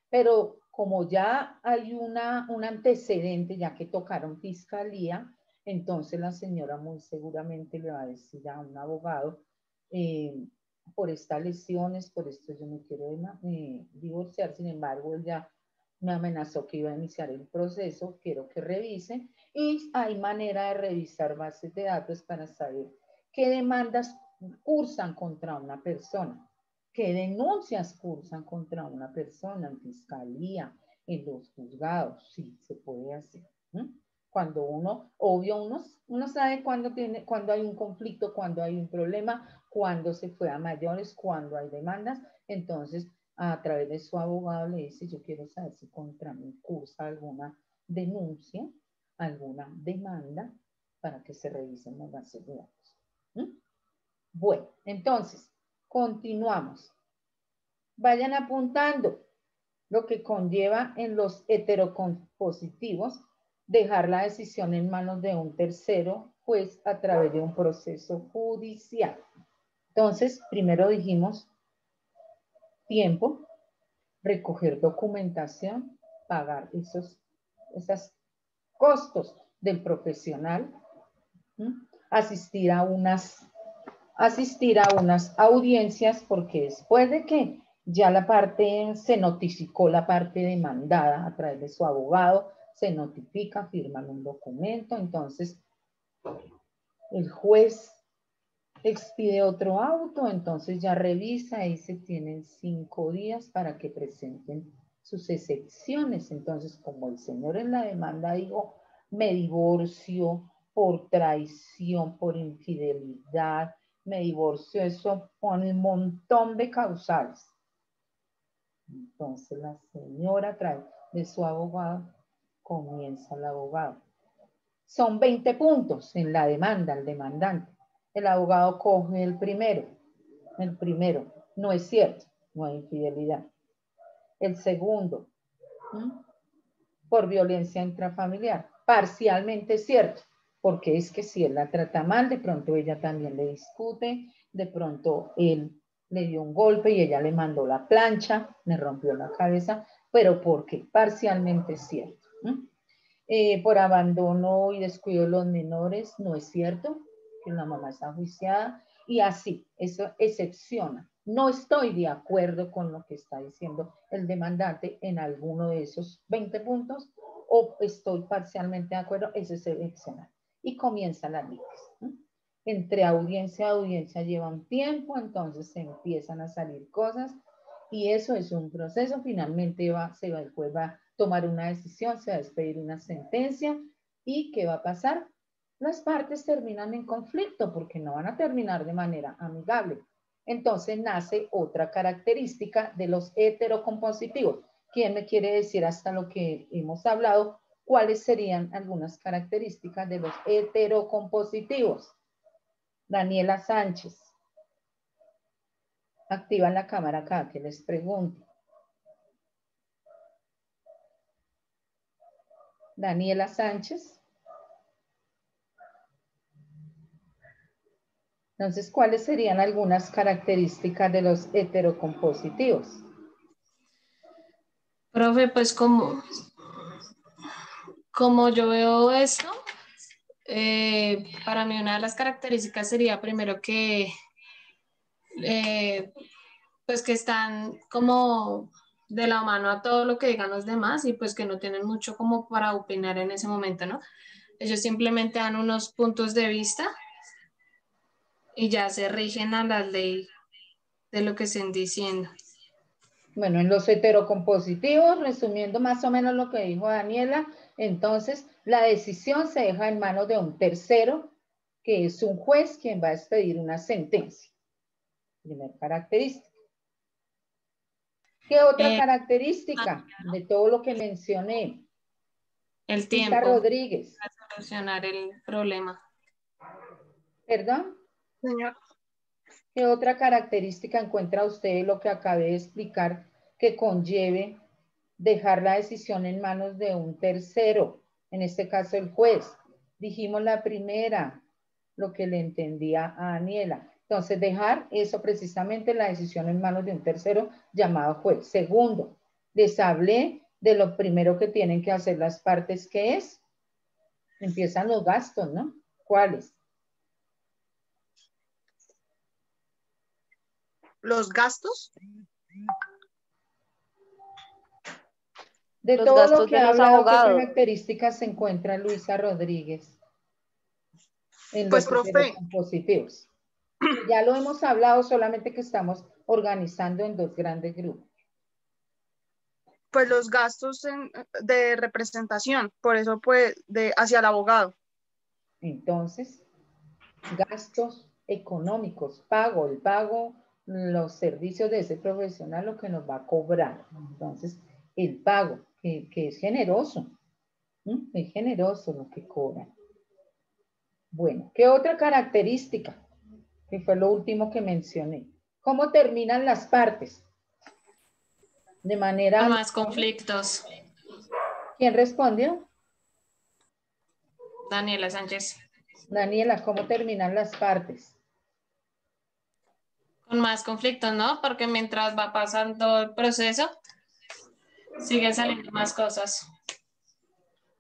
Pero como ya hay un antecedente, ya que tocaron fiscalía, Entonces la señora muy seguramente le va a decir a un abogado, por estas lesiones, por esto yo me quiero divorciar, sin embargo, él ya me amenazó que iba a iniciar el proceso, quiero que revise, y hay manera de revisar bases de datos para saber qué demandas cursan contra una persona, qué denuncias cursan contra una persona en fiscalía, en los juzgados, sí, se puede hacer. Cuando uno, obvio, uno sabe cuando hay un conflicto, cuando hay un problema, cuando se fue a mayores, cuando hay demandas, entonces a través de su abogado le dice, yo quiero saber si contra mí cursa alguna denuncia, alguna demanda, para que se revisen las bases de datos. Bueno, entonces, continuamos. Vayan apuntando lo que conlleva en los heterocompositivos dejar la decisión en manos de un tercero juez a través de un proceso judicial. Entonces, primero dijimos tiempo, recoger documentación, pagar esos costos del profesional, asistir a unas audiencias, porque después de que ya la parte se notificó, la parte demandada a través de su abogado, se notifica, firman un documento, entonces el juez expide otro auto, entonces ya revisa y se tienen 5 días para que presenten sus excepciones. Entonces, como el señor en la demanda dijo, me divorcio por traición, por infidelidad, me divorcio, eso pone un montón de causales. Entonces la señora a través de su abogado comienza el abogado. Son 20 puntos en la demanda, el demandante. El abogado coge el primero, no es cierto, no hay infidelidad. El segundo, por violencia intrafamiliar, parcialmente cierto, porque es que si él la trata mal, de pronto ella también le discute, de pronto él le dio un golpe y ella le mandó la plancha, le rompió la cabeza, pero porque parcialmente cierto. Por abandono y descuido de los menores, no es cierto, que la mamá está juiciada, y así, eso excepciona. No estoy de acuerdo con lo que está diciendo el demandante en alguno de esos 20 puntos, o estoy parcialmente de acuerdo, eso es excepcional. Y comienza la litis. Entre audiencia a audiencia lleva un tiempo, entonces se empiezan a salir cosas, y eso es un proceso. Finalmente el juez va a tomar una decisión, se va a expedir una sentencia, y ¿qué va a pasar? Las partes terminan en conflicto porque no van a terminar de manera amigable. Entonces nace otra característica de los heterocompositivos. ¿Quién me quiere decir hasta lo que hemos hablado cuáles serían algunas características de los heterocompositivos? Daniela Sánchez. Activan la cámara acá, que les pregunto. Daniela Sánchez. Entonces, ¿cuáles serían algunas características de los heterocompositivos? Profe, pues como yo veo esto, para mí una de las características sería primero que pues que están como de la mano a todo lo que digan los demás y pues que no tienen mucho como para opinar en ese momento, ¿no? Ellos simplemente dan unos puntos de vista y ya se rigen a la ley de lo que estén diciendo. Bueno, en los heterocompositivos, resumiendo más o menos lo que dijo Daniela, entonces la decisión se deja en manos de un tercero, que es un juez quien va a expedir una sentencia. Primera característica. ¿Qué otra característica de todo lo que mencioné? El tiempo. Rita Rodríguez. Para solucionar el problema. ¿Perdón? Señor. ¿Qué otra característica encuentra usted de lo que acabé de explicar que conlleve dejar la decisión en manos de un tercero? En este caso el juez. Dijimos la primera, lo que le entendía a Daniela. Entonces dejar eso precisamente la decisión en manos de un tercero llamado juez. Segundo, les hablé de lo primero que tienen que hacer las partes, que es Empiezan los gastos, ¿no? ¿Cuáles? Los gastos. De Los todo lo gastos que de ha los hablado, ¿qué abogados. características se encuentra Luisa Rodríguez en Pues, los profe. compositivos? Ya lo hemos hablado, solamente que estamos organizando en dos grandes grupos. Pues los gastos de representación, por eso pues hacia el abogado. Entonces, gastos económicos, el pago, los servicios de ese profesional, lo que nos va a cobrar. Entonces, el pago, que es generoso, es generoso lo que cobra. Bueno, ¿qué otra característica? Que fue lo último que mencioné. ¿Cómo terminan las partes? De manera... Con más conflictos. ¿Quién respondió? Daniela Sánchez. Daniela, ¿cómo terminan las partes? Con más conflictos, ¿no? Porque mientras va pasando el proceso, siguen saliendo más cosas.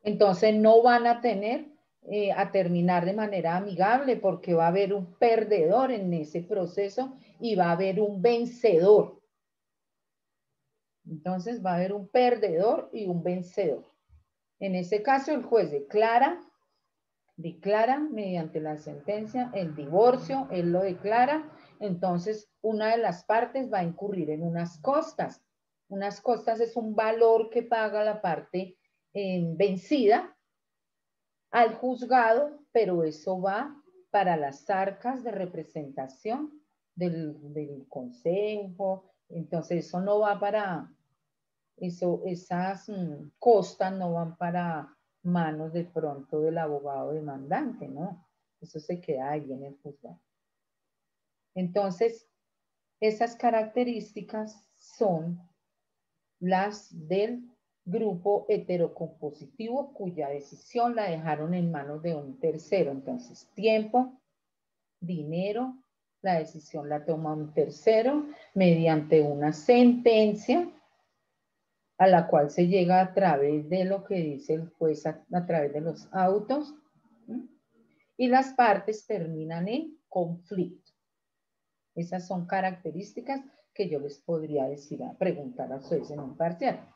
Entonces no van a terminar de manera amigable porque va a haber un perdedor en ese proceso y va a haber un vencedor. Entonces va a haber un perdedor y un vencedor. En ese caso el juez declara mediante la sentencia el divorcio, él lo declara, entonces una de las partes va a incurrir en unas costas. Unas costas es un valor que paga la parte vencida al juzgado, pero eso va para las arcas de representación del consejo, entonces eso no va para, esas costas no van para manos de pronto del abogado demandante, ¿no? Eso se queda ahí en el juzgado. Entonces, esas características son las del grupo heterocompositivo cuya decisión la dejaron en manos de un tercero. Entonces, tiempo, dinero, la decisión la toma un tercero mediante una sentencia a la cual se llega a través de lo que dice el juez, a través de los autos, y las partes terminan en conflicto. Esas son características que yo les podría decir, preguntar a ustedes en un parcial.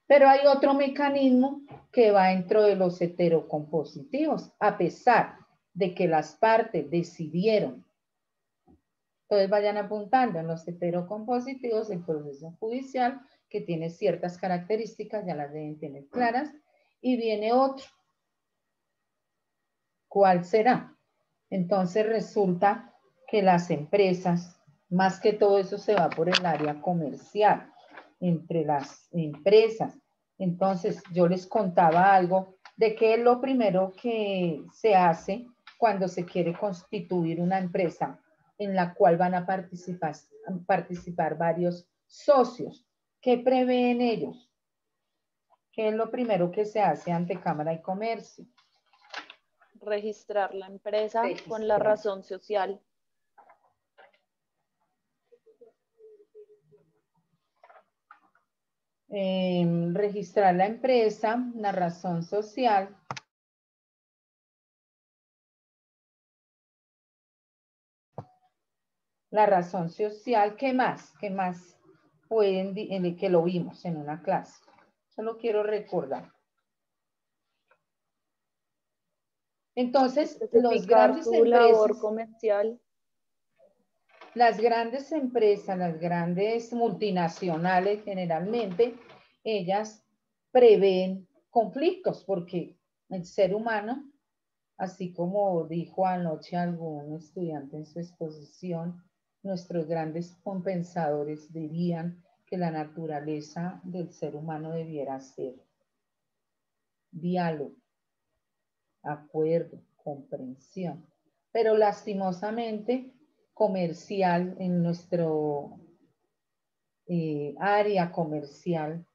Pero hay otro mecanismo que va dentro de los heterocompositivos, a pesar de que las partes decidieron. Entonces vayan apuntando en los heterocompositivos el proceso judicial que tiene ciertas características, ya las deben tener claras, y viene otro. ¿Cuál será? Entonces resulta que las empresas, más que todo eso se va por el área comercial, entre las empresas. Entonces yo les contaba algo de que es lo primero que se hace cuando se quiere constituir una empresa en la cual van a participar varios socios. ¿Qué prevén ellos? ¿Qué es lo primero que se hace ante Cámara de Comercio? Registrar la empresa con la razón social. Registrar la empresa, la razón social. La razón social, ¿qué más? ¿Qué más pueden, que lo vimos en una clase? Solo quiero recordar. Entonces, los grandes su labor empresas, comercial. las grandes empresas, las grandes multinacionales generalmente, ellas prevén conflictos porque el ser humano, así como dijo anoche algún estudiante en su exposición, nuestros grandes compensadores dirían que la naturaleza del ser humano debiera ser diálogo, acuerdo, comprensión. Pero lastimosamente, comercial, en nuestro área comercial,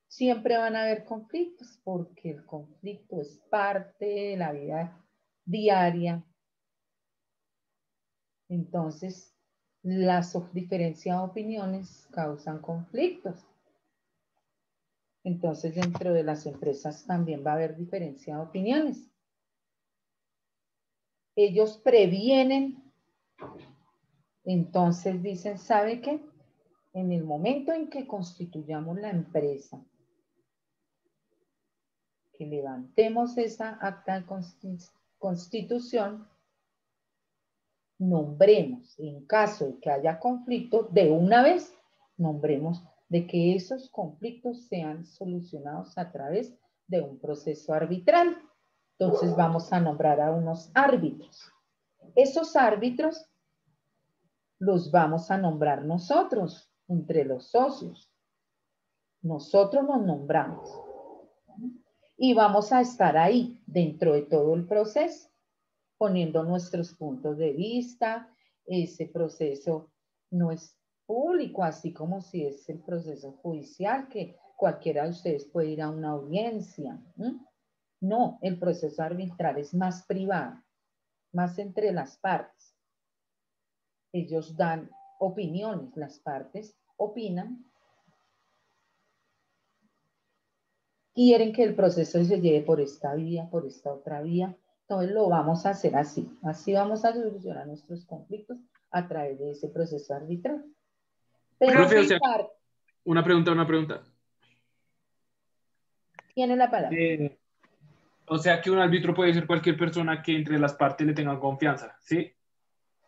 siempre van a haber conflictos porque el conflicto es parte de la vida diaria. Entonces, las diferencias de opiniones causan conflictos. Entonces, dentro de las empresas también va a haber diferencia de opiniones. Ellos previenen, entonces dicen, ¿sabe qué? En el momento en que constituyamos la empresa, que levantemos esa acta de constitución, nombremos, en caso de que haya conflicto, de una vez, nombremos de que esos conflictos sean solucionados a través de un proceso arbitral. Entonces vamos a nombrar a unos árbitros. Esos árbitros los vamos a nombrar nosotros, entre los socios. Nosotros los nombramos. Y vamos a estar ahí, dentro de todo el proceso, poniendo nuestros puntos de vista. Ese proceso no es público, así como si es el proceso judicial, que cualquiera de ustedes puede ir a una audiencia. No, el proceso arbitral es más privado, más entre las partes. Ellos dan opiniones, las partes opinan, quieren que el proceso se lleve por esta vía, por esta otra vía. Entonces lo vamos a hacer así. Así vamos a solucionar nuestros conflictos a través de ese proceso arbitral. Pero Profe, o sea, una pregunta. Tiene la palabra. O sea que un árbitro puede ser cualquier persona que entre las partes le tengan confianza, ¿sí?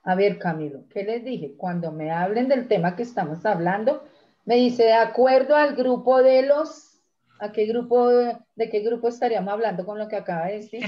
A ver, Camilo, ¿qué les dije? Cuando me hablen del tema que estamos hablando, me dice, de acuerdo al grupo de los... ¿A qué grupo, de qué grupo estaríamos hablando con lo que acaba de decir?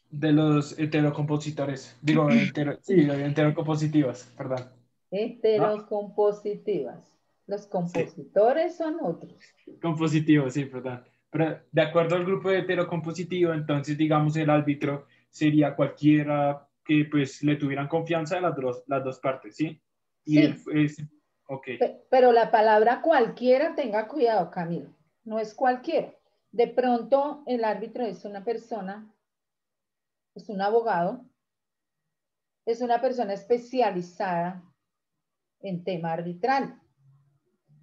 De los heterocompositores. Digo, heterocompositivas, perdón. Heterocompositivas. Los compositores son otros. Compositivos, sí, perdón. Pero de acuerdo al grupo de heterocompositivo, entonces, digamos, el árbitro sería cualquiera que pues le tuvieran confianza de las dos partes, ¿sí? Y sí. Okay. Pero la palabra cualquiera, tenga cuidado, Camilo. No es cualquiera. De pronto, el árbitro es una persona, es un abogado, es una persona especializada en tema arbitral.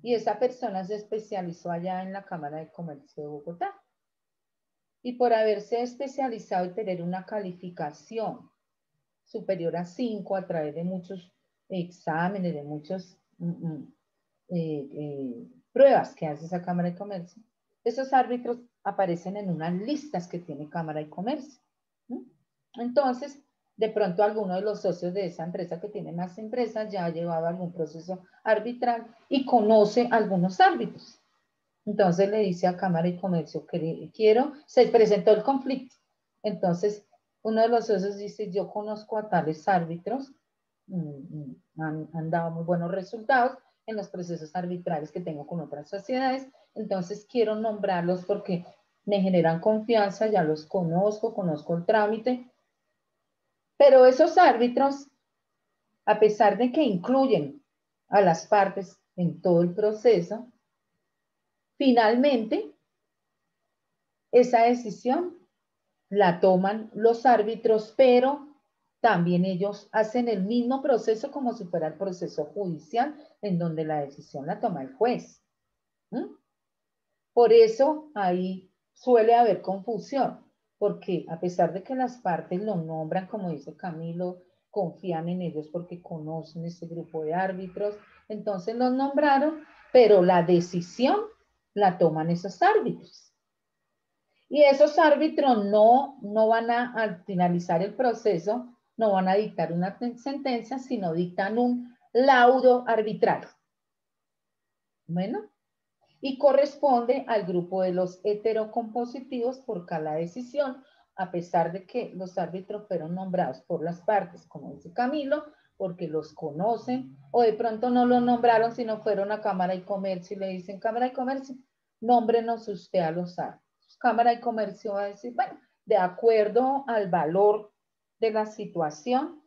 Y esa persona se especializó allá en la Cámara de Comercio de Bogotá. Y por haberse especializado y tener una calificación superior a 5 a través de muchos exámenes, de muchas pruebas que hace esa Cámara de Comercio, esos árbitros aparecen en unas listas que tiene Cámara de Comercio. Entonces, de pronto alguno de los socios de esa empresa que tiene más empresas ya ha llevado algún proceso arbitral y conoce algunos árbitros. Entonces le dice a Cámara de Comercio que se presentó el conflicto. Entonces, uno de los socios dice, yo conozco a tales árbitros, han dado muy buenos resultados en los procesos arbitrales que tengo con otras sociedades, entonces quiero nombrarlos porque me generan confianza, ya los conozco el trámite. Pero esos árbitros, a pesar de que incluyen a las partes en todo el proceso, finalmente esa decisión la toman los árbitros, pero también ellos hacen el mismo proceso como si fuera el proceso judicial, en donde la decisión la toma el juez. Por eso ahí suele haber confusión, porque a pesar de que las partes lo nombran, como dice Camilo, confían en ellos porque conocen ese grupo de árbitros, entonces los nombraron, pero la decisión la toman esos árbitros. Y esos árbitros no van al finalizar el proceso, no van a dictar una sentencia, sino dictan un laudo arbitral. Bueno, y corresponde al grupo de los heterocompositivos por cada decisión, a pesar de que los árbitros fueron nombrados por las partes, como dice Camilo, porque los conocen, o de pronto no los nombraron, sino fueron a Cámara de Comercio y le dicen, Cámara de Comercio, nómbrenos usted a los árbitros. Cámara de Comercio va a decir, bueno, de acuerdo al valor de la situación,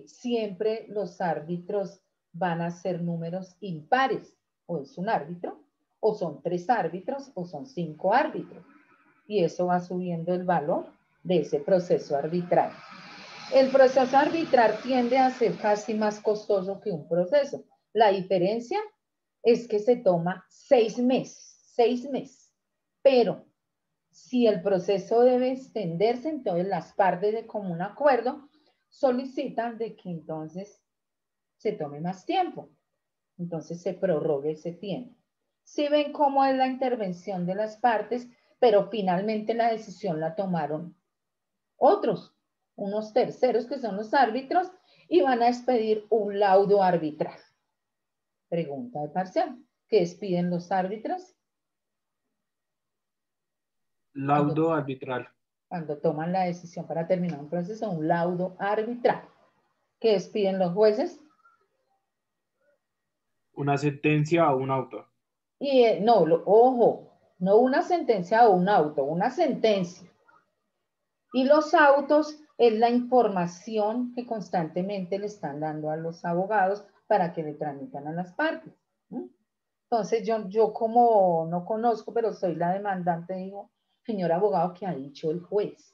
siempre los árbitros van a ser números impares, o es un árbitro, o son 3 árbitros, o son 5 árbitros, y eso va subiendo el valor de ese proceso arbitral. El proceso arbitral tiende a ser casi más costoso que un proceso. La diferencia es que se toma 6 meses. 6 meses. Pero si el proceso debe extenderse, entonces las partes de común acuerdo solicitan de que entonces se tome más tiempo. Entonces se prorrogue ese tiempo. Si ven cómo es la intervención de las partes, pero finalmente la decisión la tomaron otros, unos terceros que son los árbitros, y van a expedir un laudo arbitral. Pregunta de parcial. ¿Qué expiden los árbitros? Laudo arbitral. Cuando toman la decisión para terminar un proceso, un laudo arbitral. ¿Qué expiden los jueces? Una sentencia o un auto. Y no, ojo, no una sentencia o un auto, una sentencia. Y los autos es la información que constantemente le están dando a los abogados para que le tramitan a las partes. Entonces yo como no conozco, pero soy la demandante, digo, señor abogado, ¿qué ha dicho el juez?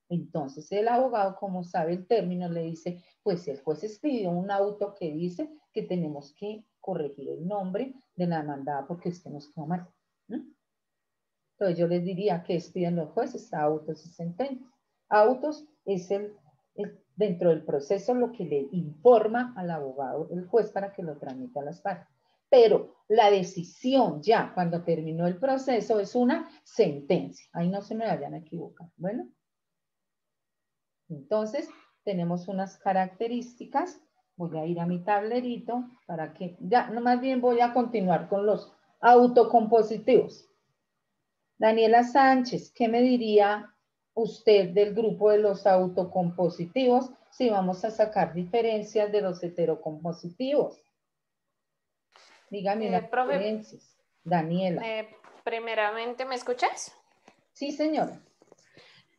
Entonces el abogado, como sabe el término, le dice, pues el juez expidió un auto que dice que tenemos que corregir el nombre de la demandada porque es que nos quedó mal. Entonces yo les diría que expiden los jueces autos y sentencias. Autos es dentro del proceso lo que le informa al abogado, el juez, para que lo tramite a las partes. Pero la decisión ya cuando terminó el proceso es una sentencia. Ahí no se me vayan a equivocar. Bueno. Entonces, tenemos unas características. Voy a ir a mi tablerito para que, ya, no, más bien voy a continuar con los autocompositivos. Daniela Sánchez, ¿qué me diría usted del grupo de los autocompositivos si vamos a sacar diferencias de los heterocompositivos? Dígame unas Profe, diferencias. Daniela. Primeramente, ¿me escuchas? Sí, señora.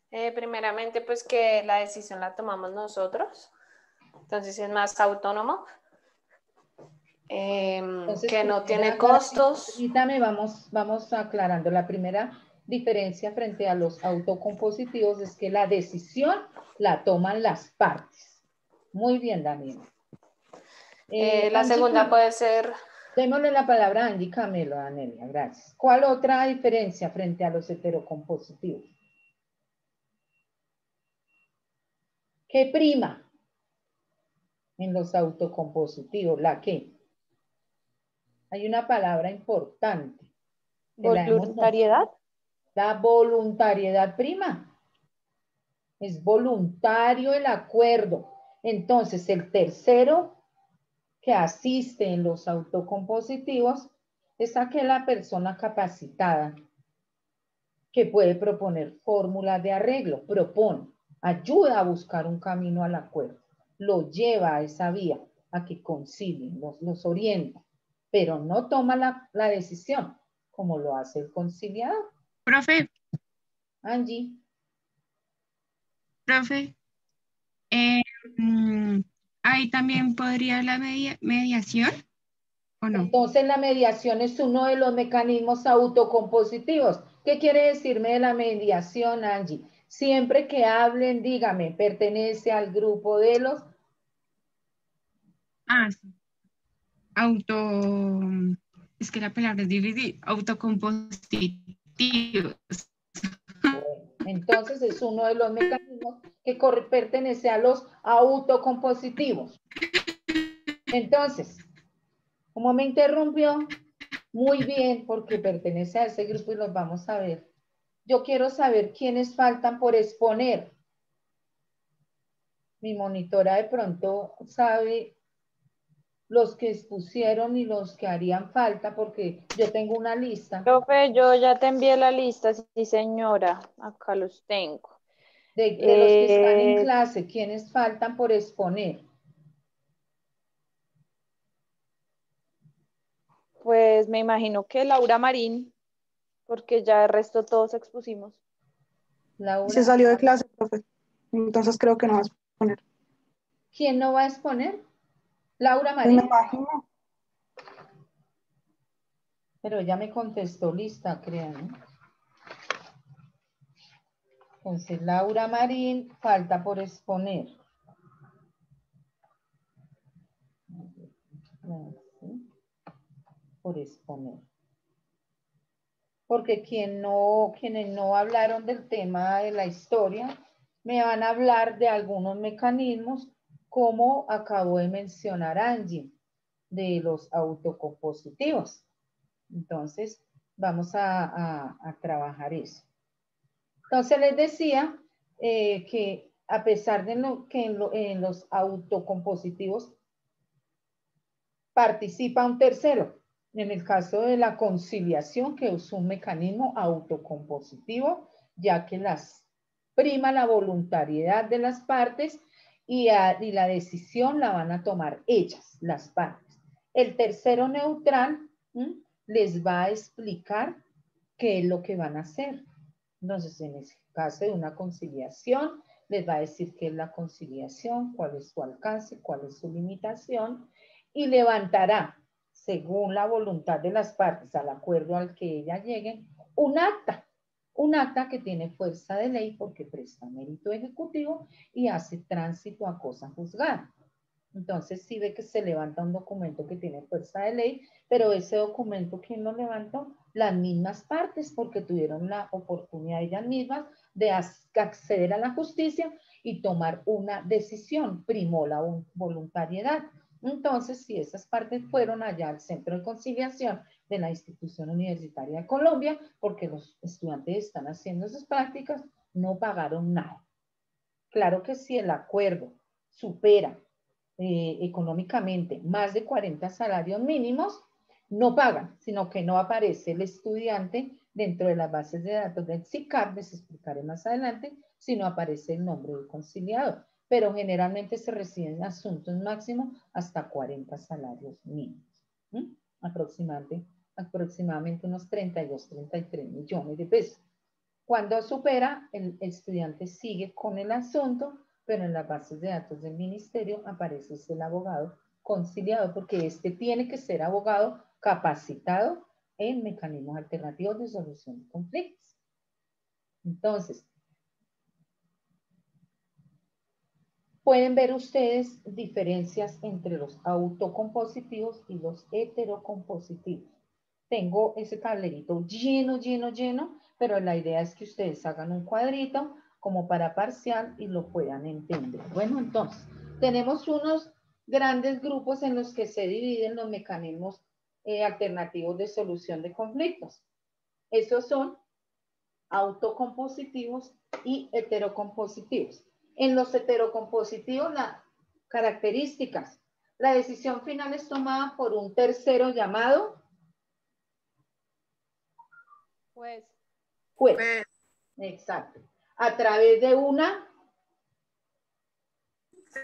Primeramente, pues que la decisión la tomamos nosotros, entonces es más autónomo, Entonces, que no tiene primera costos. Permítame, vamos aclarando. La primera diferencia frente a los autocompositivos es que la decisión la toman las partes. Muy bien, Daniela. La segunda puede ser... Démosle la palabra a Angie Camelo, Danelia, gracias. ¿Cuál otra diferencia frente a los heterocompositivos? ¿Qué prima en los autocompositivos? ¿La qué? Hay una palabra importante. ¿Voluntariedad? La voluntariedad prima. Es voluntario el acuerdo. Entonces, el tercero que asiste en los autocompositivos es aquella persona capacitada que puede proponer fórmulas de arreglo, propone, ayuda a buscar un camino al acuerdo, lo lleva a esa vía, a que concilien, los orienta, pero no toma la decisión como lo hace el conciliador. Profe, Angie. profe, ahí también podría la mediación, ¿o no? Entonces la mediación es uno de los mecanismos autocompositivos. ¿Qué quiere decirme de la mediación, Angie? Siempre que hablen, dígame, pertenece al grupo de los... Sí. Es que la palabra es difícil, autocompositivos. Entonces es uno de los mecanismos que pertenece a los autocompositivos. Entonces, como me interrumpió, muy bien, porque pertenece a ese grupo y los vamos a ver. Yo quiero saber quiénes faltan por exponer. Mi monitora de pronto sabe los que expusieron y los que harían falta, porque yo tengo una lista. Profe, yo ya te envié la lista, sí señora, acá los tengo. De los que están en clase, ¿quiénes faltan por exponer? Pues me imagino que Laura Marín, porque ya el resto todos expusimos. Laura. Se salió de clase, profe. Entonces creo que no vas a exponer. ¿Quién no va a exponer? Laura Pues me Marín. imagino. Pero ella me contestó lista, crean, ¿no? Entonces, Laura Marín falta por exponer. Por exponer. porque quienes no hablaron del tema de la historia, me van a hablar de algunos mecanismos, como acabó de mencionar Angie, de los autocompositivos. Entonces, vamos a trabajar eso. Entonces, les decía que a pesar de que en los autocompositivos participa un tercero, en el caso de la conciliación, que es un mecanismo autocompositivo, ya que prima la voluntariedad de las partes y la decisión la van a tomar ellas, las partes. El tercero neutral les va a explicar qué es lo que van a hacer. Entonces, en ese caso de una conciliación, les va a decir qué es la conciliación, cuál es su alcance, cuál es su limitación, y levantará, según la voluntad de las partes, al acuerdo al que ellas lleguen, un acta que tiene fuerza de ley porque presta mérito ejecutivo y hace tránsito a cosa juzgada. Entonces, sí ve que se levanta un documento que tiene fuerza de ley, pero ese documento, ¿quién lo levantó? Las mismas partes, porque tuvieron la oportunidad ellas mismas de acceder a la justicia y tomar una decisión, primó la voluntariedad. Entonces, si esas partes fueron allá al Centro de Conciliación de la Institución Universitaria de Colombia, porque los estudiantes están haciendo sus prácticas, no pagaron nada. Claro que si el acuerdo supera económicamente más de 40 salarios mínimos, no pagan, sino que no aparece el estudiante dentro de las bases de datos del SICAP, les explicaré más adelante, sino aparece el nombre del conciliador. Pero generalmente se reciben asuntos máximo hasta 40 salarios mínimos. Aproximadamente unos 32, 33 millones de pesos. Cuando supera, el estudiante sigue con el asunto, pero en las bases de datos del ministerio aparece el abogado conciliador, porque este tiene que ser abogado capacitado en mecanismos alternativos de solución de conflictos. Entonces, pueden ver ustedes diferencias entre los autocompositivos y los heterocompositivos. Tengo ese tablerito lleno, pero la idea es que ustedes hagan un cuadrito como para parcial y lo puedan entender. Bueno, entonces, tenemos unos grandes grupos en los que se dividen los mecanismos alternativos de solución de conflictos. Esos son autocompositivos y heterocompositivos. En los heterocompositivos, las características, la decisión final es tomada por un tercero llamado juez. Exacto. A través de una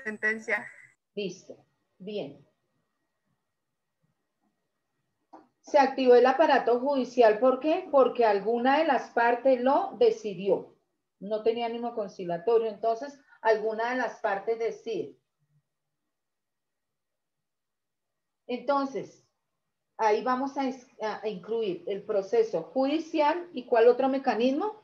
sentencia. Listo. Bien. Se activó el aparato judicial. ¿Por qué? Porque alguna de las partes lo decidió. No tenía ánimo conciliatorio. Entonces, alguna de las partes decide. Entonces, ahí vamos a incluir el proceso judicial. ¿Y cuál otro mecanismo?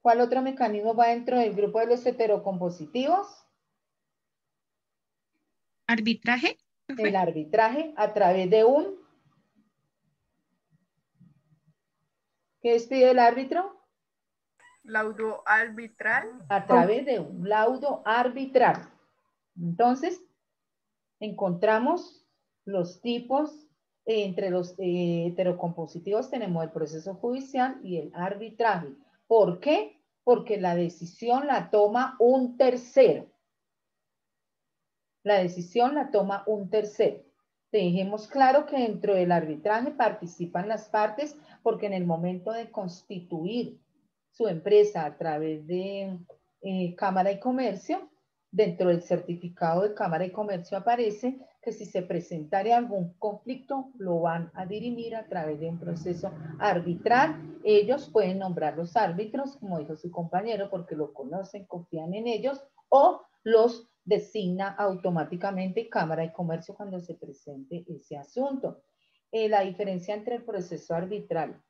¿Cuál otro mecanismo va dentro del grupo de los heterocompositivos? ¿Arbitraje? El arbitraje a través de un... ¿Qué despide el árbitro? Laudo arbitral. A través de un laudo arbitral. Entonces, encontramos los tipos, entre los heterocompositivos tenemos el proceso judicial y el arbitraje. ¿Por qué? Porque la decisión la toma un tercero. La decisión la toma un tercero. Dejemos claro que dentro del arbitraje participan las partes porque en el momento de constituir su empresa a través de Cámara y Comercio, dentro del certificado de Cámara y Comercio aparece que si se presentara algún conflicto, lo van a dirimir a través de un proceso arbitral. Ellos pueden nombrar los árbitros, como dijo su compañero, porque lo conocen, confían en ellos, o los designa automáticamente Cámara y Comercio cuando se presente ese asunto. La diferencia entre el proceso arbitral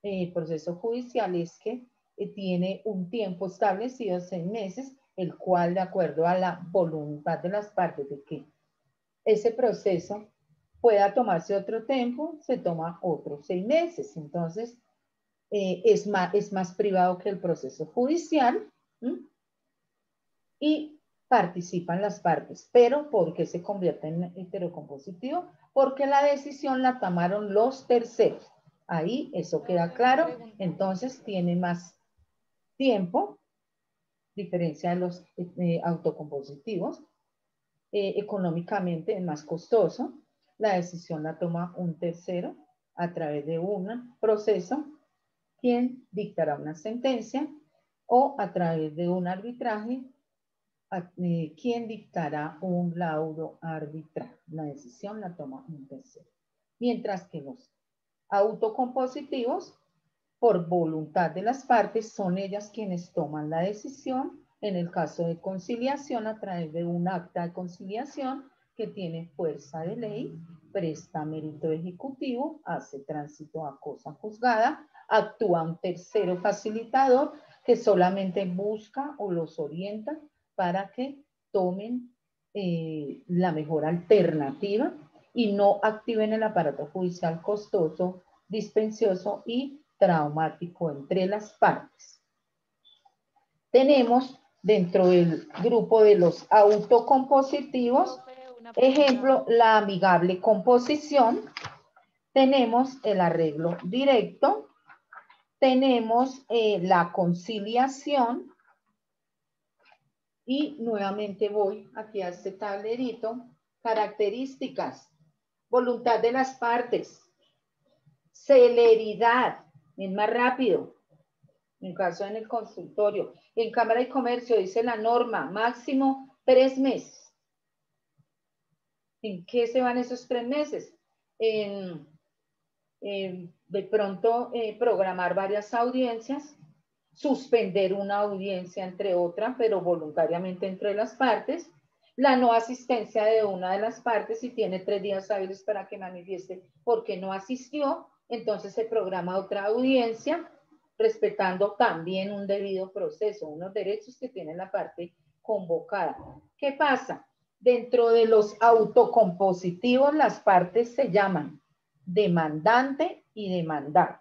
y el proceso judicial es que tiene un tiempo establecido, 6 meses, el cual, de acuerdo a la voluntad de las partes de que ese proceso pueda tomarse otro tiempo, se toma otros 6 meses. Entonces, es más privado que el proceso judicial. Y participan las partes. Pero ¿por qué se convierte en heterocompositivo? Porque la decisión la tomaron los terceros. Ahí eso queda claro. Entonces tiene más tiempo, diferencia de los autocompositivos. Económicamente es más costoso. La decisión la toma un tercero a través de un proceso, quien dictará una sentencia, o a través de un arbitraje, quien dictará un laudo arbitral. La decisión la toma un tercero. Mientras que los autocompositivos, por voluntad de las partes, son ellas quienes toman la decisión en el caso de conciliación a través de un acta de conciliación que tiene fuerza de ley, presta mérito ejecutivo, hace tránsito a cosa juzgada, actúa un tercero facilitador que solamente busca o los orienta para que tomen la mejor alternativa y no activen el aparato judicial costoso, dispendioso y traumático entre las partes. Tenemos dentro del grupo de los autocompositivos, ejemplo, la amigable composición, tenemos el arreglo directo, tenemos la conciliación, y nuevamente voy aquí a este tablerito, características, voluntad de las partes, celeridad, es más rápido, en caso en el consultorio. En Cámara de Comercio dice la norma, máximo 3 meses. ¿En qué se van esos 3 meses? De pronto programar varias audiencias, suspender una audiencia entre otra, pero voluntariamente entre las partes, la no asistencia de una de las partes, si tiene 3 días hábiles para que manifieste por qué no asistió, entonces se programa otra audiencia, respetando también un debido proceso, unos derechos que tiene la parte convocada. ¿Qué pasa? Dentro de los autocompositivos, las partes se llaman demandante y demandado,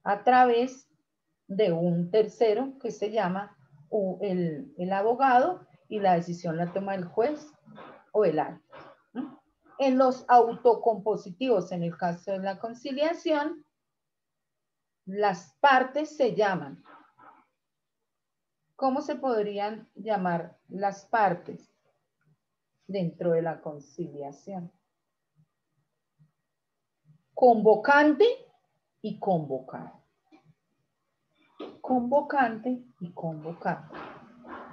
a través de un tercero que se llama el abogado, y la decisión la toma el juez o el árbitro. En los autocompositivos, en el caso de la conciliación, las partes se llaman. ¿Cómo se podrían llamar las partes dentro de la conciliación? Convocante y convocado. Convocante y convocado.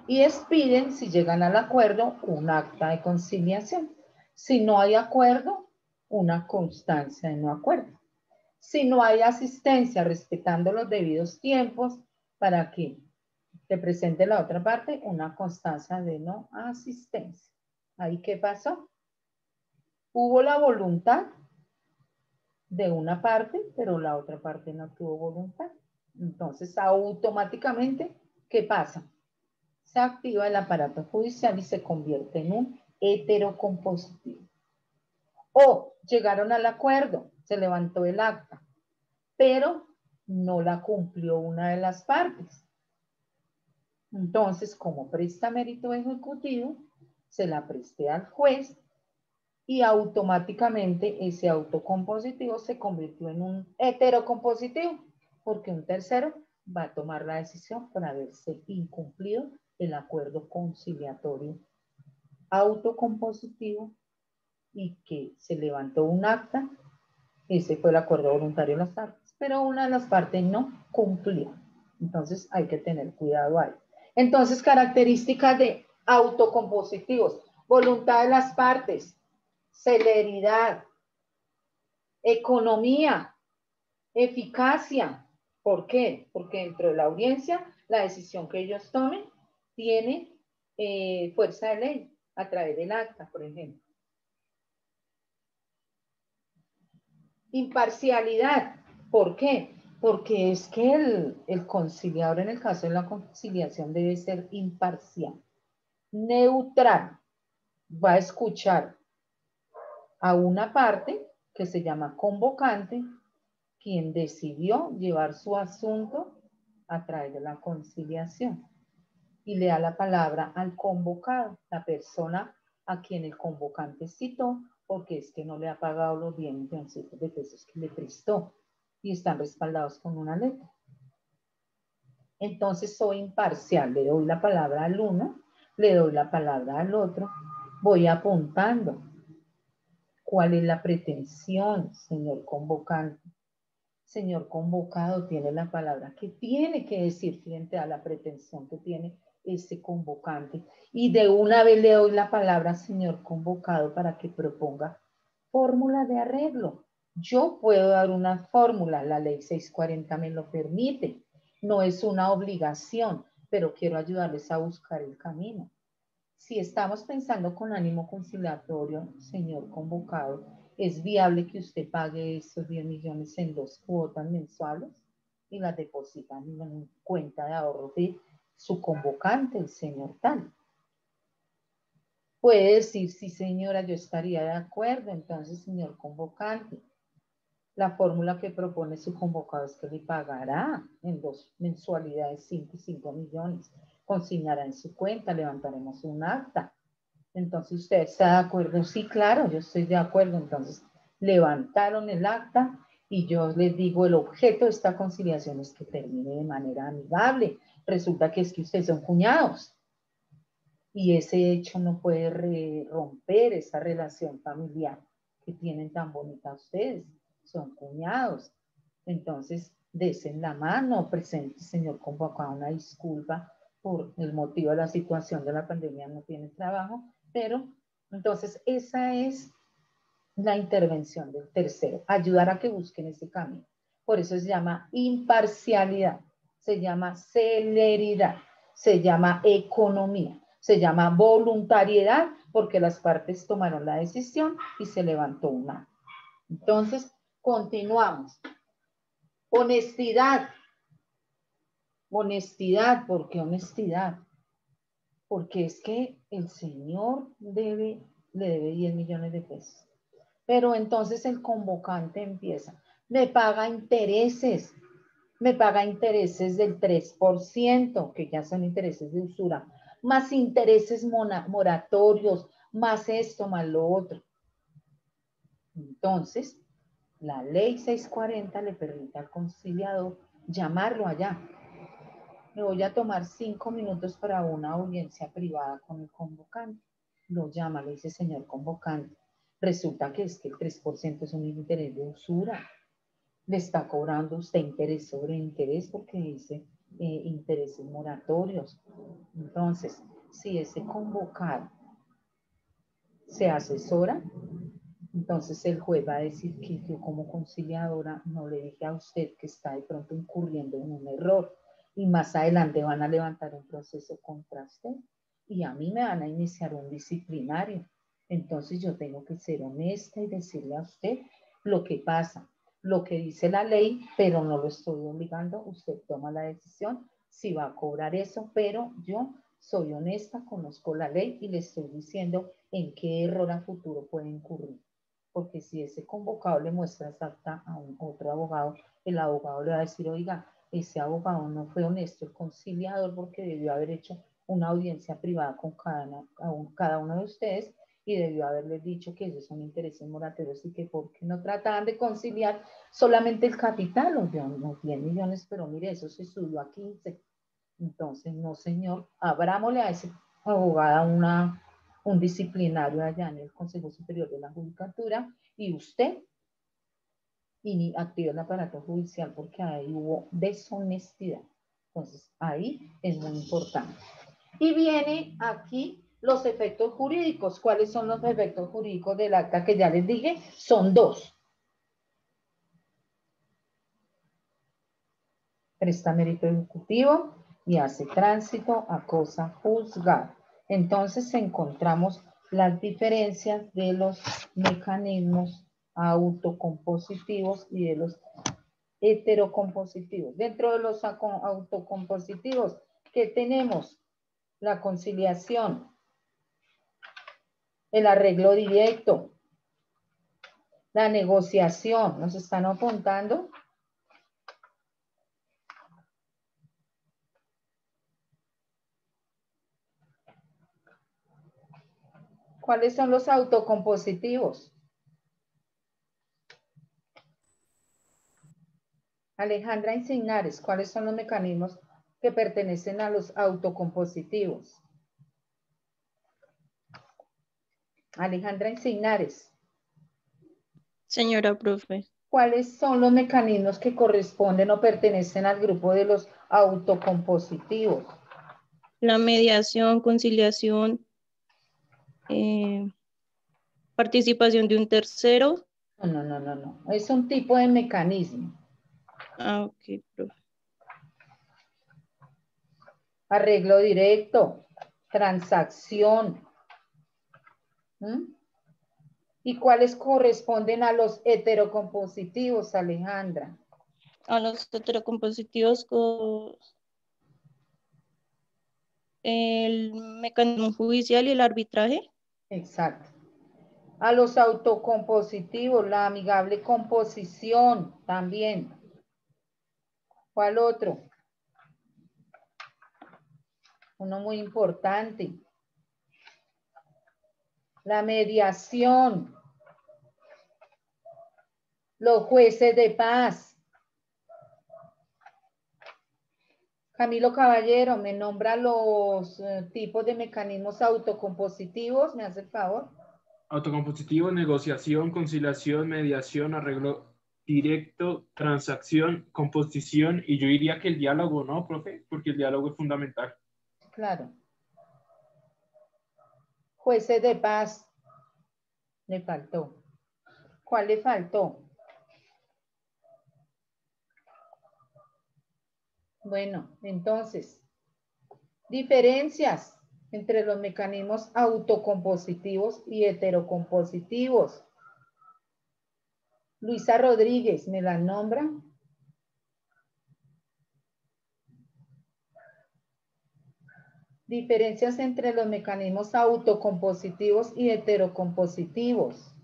Y expiden, si llegan al acuerdo, un acta de conciliación. Si no hay acuerdo, una constancia de no acuerdo. Si no hay asistencia, respetando los debidos tiempos para que te presente la otra parte, una constancia de no asistencia. ¿Ahí qué pasó? Hubo la voluntad de una parte, pero la otra parte no tuvo voluntad. Entonces, automáticamente, ¿qué pasa? Se activa el aparato judicial y se convierte en un heterocompositivo. O llegaron al acuerdo, se levantó el acta, pero no la cumplió una de las partes. Entonces, como presta mérito ejecutivo, se la presté al juez y automáticamente ese autocompositivo se convirtió en un heterocompositivo, porque un tercero va a tomar la decisión por haberse incumplido el acuerdo conciliatorio autocompositivo y que se levantó un acta. Ese fue el acuerdo voluntario de las partes, pero una de las partes no cumplió. Entonces hay que tener cuidado ahí. Entonces, características de autocompositivos: voluntad de las partes, celeridad, economía, eficacia. ¿Por qué? Porque dentro de la audiencia, la decisión que ellos tomen tiene fuerza de ley a través del acta, por ejemplo. Imparcialidad. ¿Por qué? Porque es que el conciliador, en el caso de la conciliación, debe ser imparcial, neutral, va a escuchar a una parte que se llama convocante, quien decidió llevar su asunto a través de la conciliación. Y le da la palabra al convocado, la persona a quien el convocante citó, porque es que no le ha pagado los 10 millones de pesos que le prestó y están respaldados con una letra. Entonces soy imparcial, le doy la palabra al uno, le doy la palabra al otro, voy apuntando. ¿Cuál es la pretensión, señor convocante? Señor convocado tiene la palabra que tiene que decir frente a la pretensión que tiene ese convocante. Y de una vez le doy la palabra, señor convocado, para que proponga fórmula de arreglo. Yo puedo dar una fórmula, la ley 640 me lo permite. No es una obligación, pero quiero ayudarles a buscar el camino. Si estamos pensando con ánimo conciliatorio, señor convocado, ¿es viable que usted pague esos 10 millones en 2 cuotas mensuales y las depositan en cuenta de ahorro de su convocante, el señor tal? Puede decir, sí señora, yo estaría de acuerdo. Entonces, señor convocante, la fórmula que propone su convocado es que le pagará en 2 mensualidades 5 y 5 millones. Consignará en su cuenta, levantaremos un acta. Entonces, ¿usted está de acuerdo? Sí, claro, yo estoy de acuerdo. Entonces, levantaron el acta y yo les digo, el objeto de esta conciliación es que termine de manera amigable. Resulta que es que ustedes son cuñados y ese hecho no puede romper esa relación familiar que tienen tan bonita ustedes. Son cuñados. Entonces, desen la mano, presente, señor convocado, una disculpa por el motivo de la situación de la pandemia, no tiene trabajo, pero entonces esa es la intervención del tercero, ayudar a que busquen ese camino. Por eso se llama imparcialidad, se llama celeridad, se llama economía, se llama voluntariedad, porque las partes tomaron la decisión y se levantó una. Entonces, continuamos. Honestidad. Honestidad, ¿por qué honestidad? Porque es que el señor le debe 10 millones de pesos. Pero entonces el convocante empieza, me paga intereses del 3%, que ya son intereses de usura, más intereses moratorios, más esto, más lo otro. Entonces, la ley 640 le permite al conciliador llamarlo allá. Me voy a tomar 5 minutos para una audiencia privada con el convocante. Lo llama, le dice, señor convocante, resulta que es que el 3% es un interés de usura. Le está cobrando usted interés sobre interés porque dice intereses moratorios. Entonces, si ese convocado se asesora, entonces el juez va a decir que yo como conciliadora no le dije a usted que está de pronto incurriendo en un error y más adelante van a levantar un proceso contra usted y a mí me van a iniciar un disciplinario. Entonces yo tengo que ser honesta y decirle a usted lo que pasa, lo que dice la ley, pero no lo estoy obligando. Usted toma la decisión si va a cobrar eso, pero yo soy honesta, conozco la ley y le estoy diciendo en qué error a futuro puede incurrir. Porque si ese convocado le muestra esa acta a otro abogado, el abogado le va a decir, oiga, ese abogado no fue honesto, el conciliador, porque debió haber hecho una audiencia privada con cada uno de ustedes y debió haberles dicho que esos son intereses moratorios y que porque no trataban de conciliar solamente el capital, o unos 10 millones, pero mire, eso se subió a 15. Entonces, no señor, abrámosle a ese abogado un disciplinario allá en el Consejo Superior de la Judicatura y usted y activa el aparato judicial porque ahí hubo deshonestidad. Entonces, ahí es muy importante. Y viene aquí los efectos jurídicos. ¿Cuáles son los efectos jurídicos del acta que ya les dije? Son 2. Presta mérito ejecutivo y hace tránsito a cosa juzgada. Entonces encontramos las diferencias de los mecanismos autocompositivos y de los heterocompositivos. Dentro de los autocompositivos, ¿qué tenemos? La conciliación, el arreglo directo, La negociación, ¿nos están apuntando? ¿Cuáles son los autocompositivos? Alejandra Insignares, ¿cuáles son los mecanismos que pertenecen a los autocompositivos? Alejandra Insignares, Señora profe, ¿cuáles son los mecanismos que corresponden o pertenecen al grupo de los autocompositivos? la mediación, conciliación, participación de un tercero. No. Es un tipo de mecanismo. Ah, ok, profe. Arreglo directo, transacción. ¿Mm? ¿Y cuáles corresponden a los heterocompositivos, Alejandra? A los heterocompositivos con el mecanismo judicial y el arbitraje. Exacto. A los autocompositivos, la amigable composición también. ¿Cuál otro? Uno muy importante. La mediación. Los jueces de paz. Camilo Caballero, me nombra los tipos de mecanismos autocompositivos, ¿me hace el favor? Autocompositivo, negociación, conciliación, mediación, arreglo directo, transacción, composición, y yo diría que el diálogo, ¿no, profe? Porque el diálogo es fundamental. Claro. Jueces de paz. Le faltó. ¿Cuál le faltó? Bueno, entonces, diferencias entre los mecanismos autocompositivos y heterocompositivos. Luisa Rodríguez, ¿me la nombra? Diferencias entre los mecanismos autocompositivos y heterocompositivos.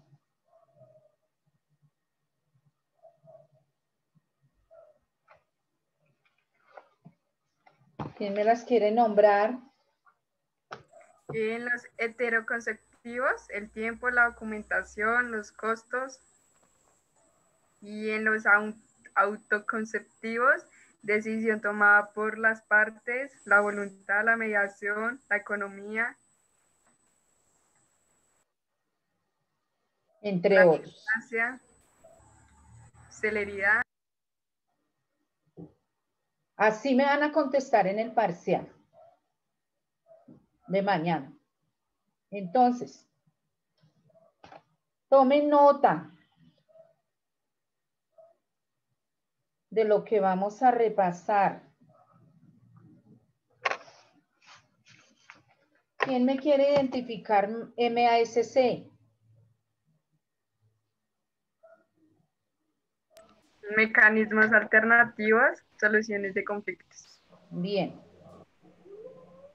¿Quién me las quiere nombrar? En los heteroconceptivos, el tiempo, la documentación, los costos. Y en los autoconceptivos, decisión tomada por las partes, la voluntad, la mediación, la economía, Entre la otros. distancia, celeridad. Así me van a contestar en el parcial de mañana. Entonces, tomen nota de lo que vamos a repasar. ¿Quién me quiere identificar MASC? Mecanismos alternativos, soluciones de conflictos. Bien.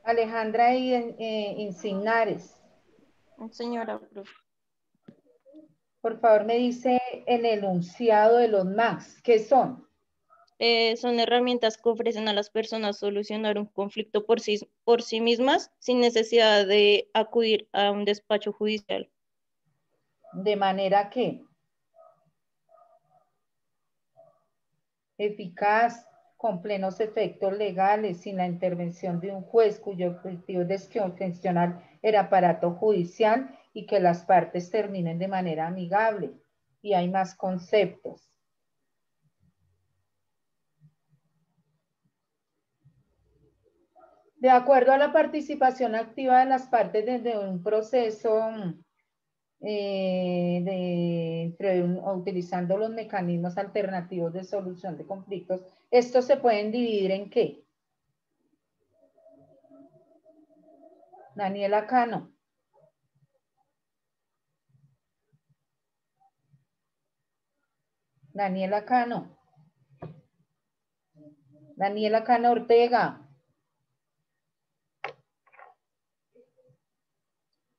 Alejandra Insignares. Señora profe. Por favor, me dice el enunciado de los MAS. ¿Qué son? Son herramientas que ofrecen a las personas solucionar un conflicto por sí mismas sin necesidad de acudir a un despacho judicial. De manera que eficaz, con plenos efectos legales, sin la intervención de un juez cuyo objetivo es gestionar el aparato judicial y que las partes terminen de manera amigable. Y hay más conceptos. De acuerdo a la participación activa de las partes desde un proceso utilizando los mecanismos alternativos de solución de conflictos, estos se pueden dividir en ¿qué? Daniela Cano. Daniela Cano. Daniela Cano Ortega.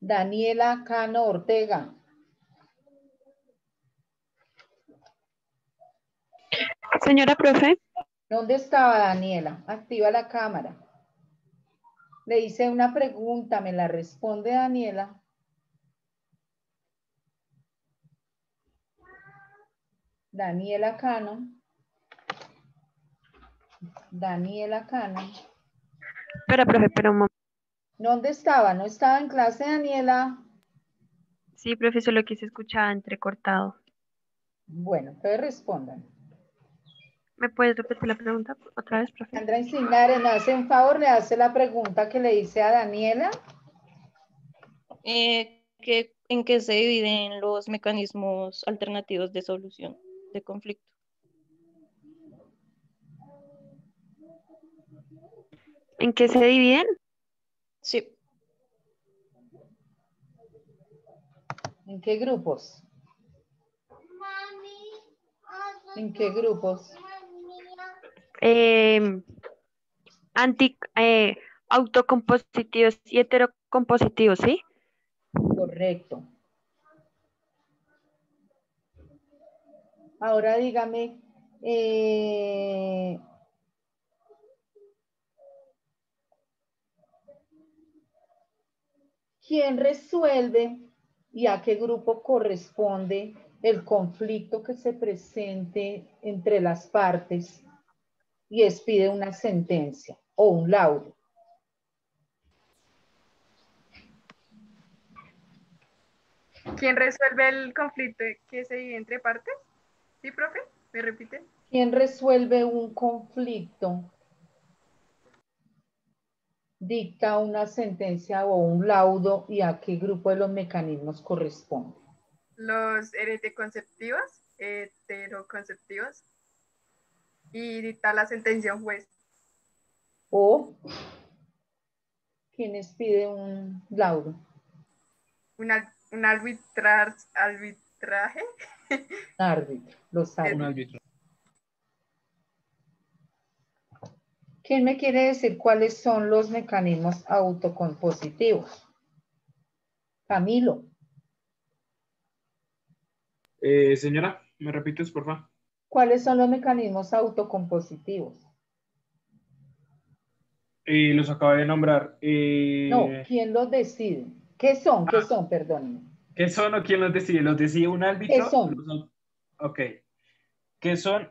Daniela Cano Ortega. Señora profe, ¿Dónde estaba Daniela? Activa la cámara. Le hice una pregunta, me la responde Daniela. Daniela Cano. Daniela Cano. espera, profe, pero un momento. ¿Dónde estaba? ¿No estaba en clase, Daniela? Sí, profe, solo que se escuchaba entrecortado. Bueno, entonces respondan. ¿Me puedes repetir la pregunta otra vez, profe? Sandra Encinares, ¿me hace un favor? Le hace la pregunta que le hice a Daniela. ¿En qué se dividen los mecanismos alternativos de solución de conflicto? ¿En qué se dividen? Sí, ¿En qué grupos? ¿En qué grupos? Autocompositivos y heterocompositivos, ¿sí? Correcto. Ahora dígame, ¿quién resuelve y a qué grupo corresponde el conflicto que se presente entre las partes y expide una sentencia o un laudo? ¿Quién resuelve el conflicto que se divide entre partes? ¿Sí, profe? ¿Me repite? ¿Quién resuelve un conflicto? Dicta una sentencia o un laudo y a qué grupo de los mecanismos corresponde. Los heteroconceptivos y dicta la sentencia un juez. O quienes pide un laudo. Un arbitraje. Árbitro, los Un árbitros. árbitro. ¿Quién me quiere decir cuáles son los mecanismos autocompositivos? Camilo. Señora, ¿me repites, por favor? ¿Cuáles son los mecanismos autocompositivos? Los acabo de nombrar. No, ¿quién los decide? ¿Qué son? ¿Qué son? Perdónenme. ¿Qué son o quién los decide? ¿Los decide un ¿Qué árbitro? son? Ok. ¿Qué son?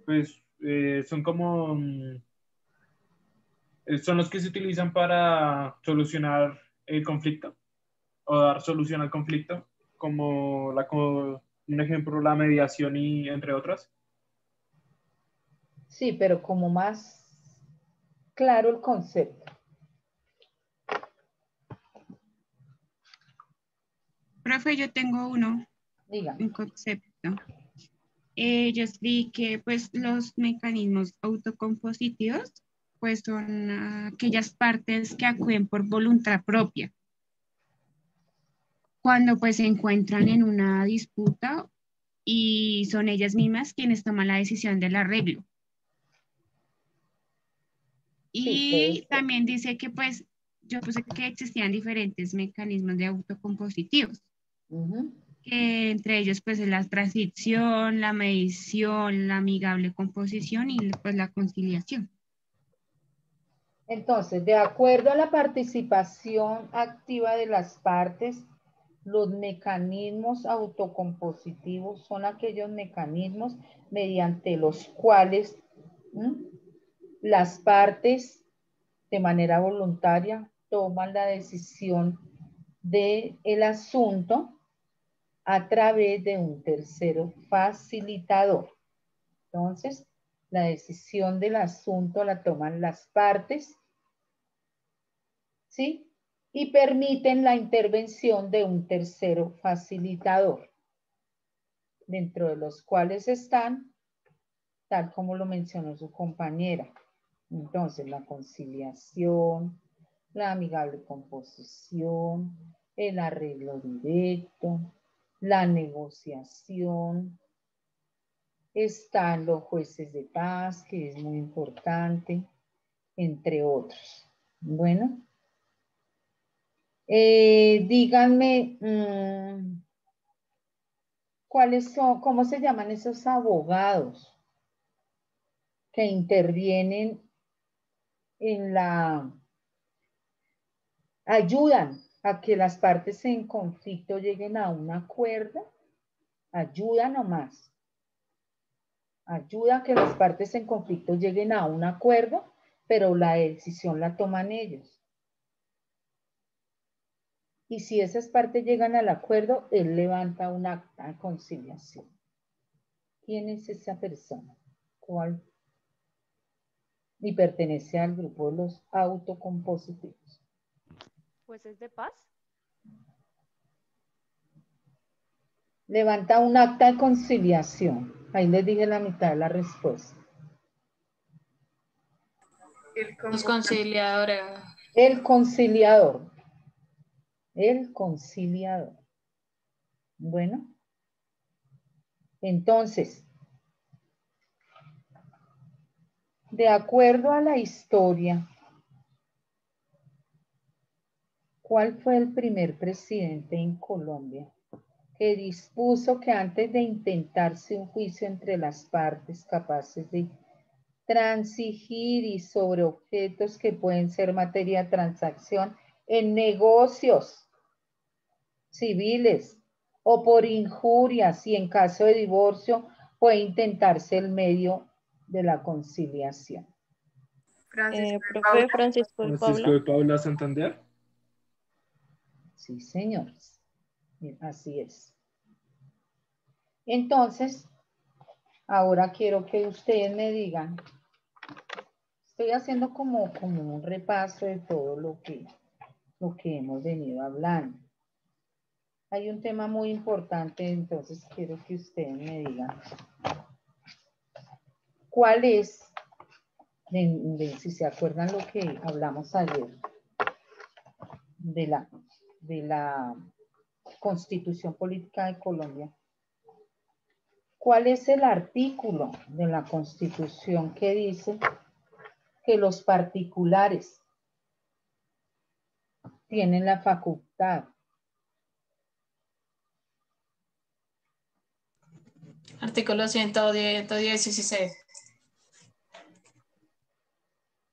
Pues son como... son los que se utilizan para solucionar el conflicto o dar solución al conflicto, como un ejemplo, la mediación y entre otras. Sí, pero como más claro el concepto. Profe, yo tengo Dígame. un concepto. Yo vi que pues los mecanismos autocompositivos pues son aquellas partes que actúen por voluntad propia. Cuando pues se encuentran en una disputa y son ellas mismas quienes toman la decisión del arreglo. Y también dice que pues yo puse que existían diferentes mecanismos de autocompositivos. Que entre ellos pues la transición, la medición, la amigable composición y pues la conciliación. Entonces, de acuerdo a la participación activa de las partes, los mecanismos autocompositivos son aquellos mecanismos mediante los cuales las partes de manera voluntaria toman la decisión del asunto a través de un tercero facilitador. Entonces, la decisión del asunto la toman las partes, ¿sí? Y permiten la intervención de un tercero facilitador, dentro de los cuales están, tal como lo mencionó su compañera, entonces la conciliación, la amigable composición, el arreglo directo, la negociación, están los jueces de paz, que es muy importante, entre otros. Bueno, díganme, ¿Cuáles son, cómo se llaman esos abogados que intervienen en ayudan a que las partes en conflicto lleguen a un acuerdo? Ayuda nomás. Ayuda a que las partes en conflicto lleguen a un acuerdo, pero la decisión la toman ellos. Y si esas partes llegan al acuerdo, él levanta un acta de conciliación. ¿Quién es esa persona? ¿Cuál? Y pertenece al grupo de los autocompositivos. ¿Jueces de paz? Levanta un acta de conciliación. Ahí les dije la mitad de la respuesta. Los conciliadores. El conciliador. El conciliador. Bueno. Entonces, de acuerdo a la historia, ¿cuál fue el primer presidente en Colombia que dispuso que antes de intentarse un juicio entre las partes capaces de transigir y sobre objetos que pueden ser materia de transacción en negocios civiles o por injurias y en caso de divorcio puede intentarse el medio de la conciliación? Profe Francisco de Francisco de Paula. Paula Santander. Sí, señores. Así es. Entonces, ahora quiero que ustedes me digan, estoy haciendo como un repaso de todo lo que hemos venido hablando. Hay un tema muy importante, entonces quiero que ustedes me digan cuál es, si se acuerdan lo que hablamos ayer, de la Constitución Política de Colombia. ¿Cuál es el artículo de la Constitución que dice que los particulares tienen la facultad? Artículo 116.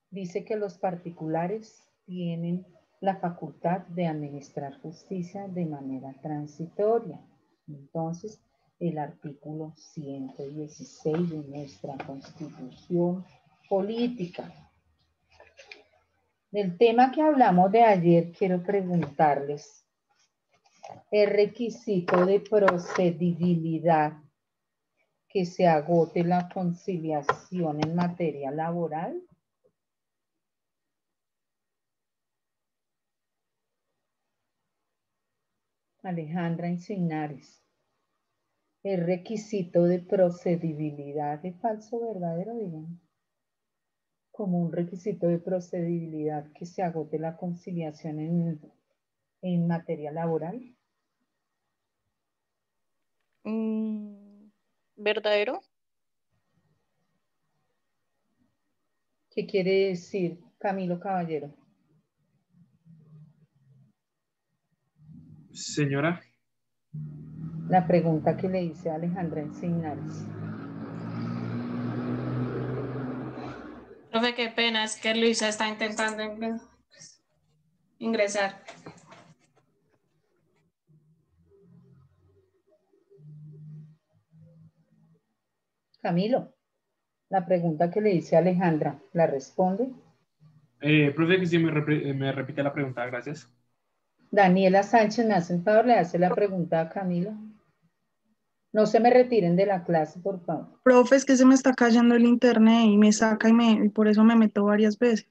Dice que los particulares tienen la facultad de administrar justicia de manera transitoria. Entonces, el artículo 116 de nuestra Constitución Política. Del tema que hablamos de ayer, quiero preguntarles, ¿el requisito de procedibilidad que se agote la conciliación en materia laboral? Alejandra Encinares. El requisito de procedibilidad es falso o verdadero, digan. Como un requisito de procedibilidad que se agote la conciliación en materia laboral. ¿Verdadero? ¿Qué quiere decir, Camilo Caballero? Señora. La pregunta que le hice a Alejandra Encinares. Profe, qué pena, es que Luisa está intentando ingresar. Camilo, la pregunta que le hice a Alejandra, ¿la responde? Profe, que sí me repite la pregunta, gracias. Daniela Sánchez, me hace un favor, le hace la pregunta a Camilo. No se me retiren de la clase, por favor. Profe, es que se me está cayendo el internet y me saca y por eso me meto varias veces.